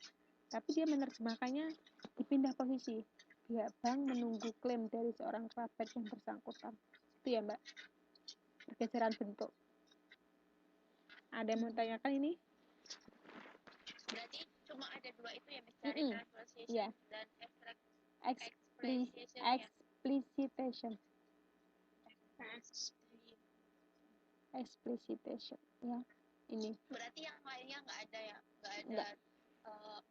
tapi dia menerjemahkannya dipindah posisi. Pihak bank menunggu klaim dari seorang kerabat yang bersangkutan. Itu ya Mbak, pergeseran bentuk. Ada yang mau tanyakan ini? Berarti cuma ada 2 itu ya, Miss, dari transposition dan explicitation ya. Ini berarti yang lainnya nggak ada ya, nggak ada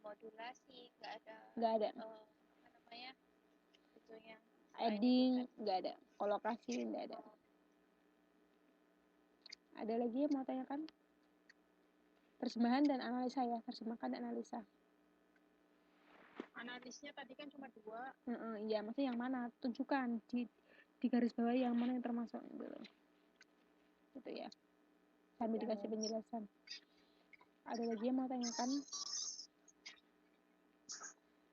modulasi, nggak ada apa namanya itu yang adding, nggak ada kolokasi, nggak ada. Ada lagi yang mau tanyakan? Terjemahan dan analisa ya, terjemahkan dan analisa. Analisnya tadi kan cuma 2. Iya, maksudnya yang mana? Tunjukkan di garis bawah yang mana yang termasuk gitu ya. Sambil dikasih penjelasan. Ada lagi yang mau tanyakan?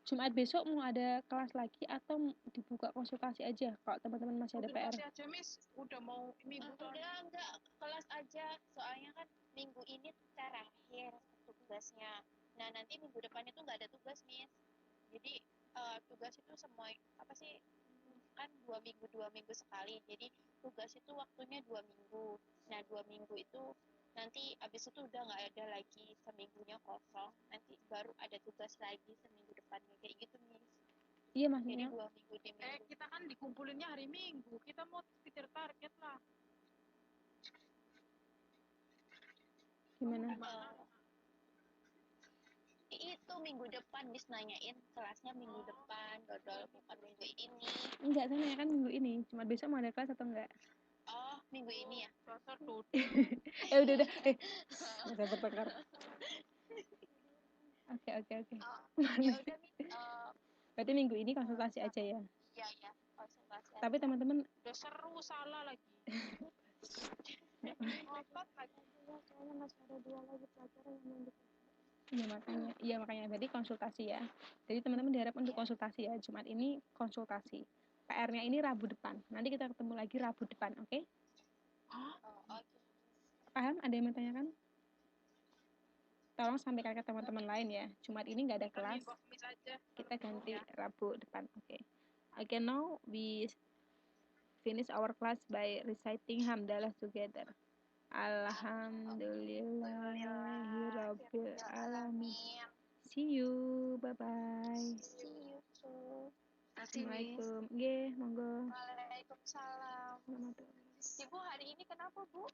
Jumat besok mau ada kelas lagi atau dibuka konsultasi aja kalau teman-teman masih ada PR? Konsultasi aja, Miss. Udah mau minggu enggak, kelas aja. Soalnya kan minggu ini terakhir tugasnya. Nah, nanti minggu depannya tuh nggak ada tugas, Miss. Jadi tugas itu semua apa sih? Kan 2 minggu sekali. Jadi tugas itu waktunya 2 minggu. Nah, 2 minggu itu nanti abis itu udah nggak ada lagi, seminggunya kosong, nanti baru ada tugas lagi seminggu depannya kayak gitu, Miss. Iya, maksudnya jadi 2 minggu di minggu. Kita kan dikumpulinnya hari Minggu, kita mau kejar target lah. Gimana? Itu minggu depan Miss nanyain kelasnya minggu depan, dodol bukan minggu ini. Enggak, saya nanya kan minggu ini, cuma besok mau ada kelas atau enggak? Oh, minggu ini ya? Dasar dodol. Udah. Saya bertengkar. Oke. Ya udah, Miss. Berarti minggu ini konsultasi aja ya? Iya, konsultasi. Tapi teman-teman udah seru, salah lagi. Ngotot lagi. Soalnya masih ada 2 lagi pelajaran yang mau Iya makanya tadi konsultasi ya. Jadi teman-teman diharap untuk konsultasi ya. Jumat ini konsultasi. PR-nya ini Rabu depan. Nanti kita ketemu lagi Rabu depan, oke? Paham? Ada yang mau tanyakan? Tolong sampaikan ke teman-teman lain ya. Jumat ini nggak ada kelas. Kita ganti Rabu depan, oke? Okay, now we finish our class by reciting hamdalah together. Alhamdulillahirabbil alamin. See you, bye bye. See you too. Assalamualaikum. Nggih, monggo. Waalaikumsalam. Ibu hari ini kenapa, Bu?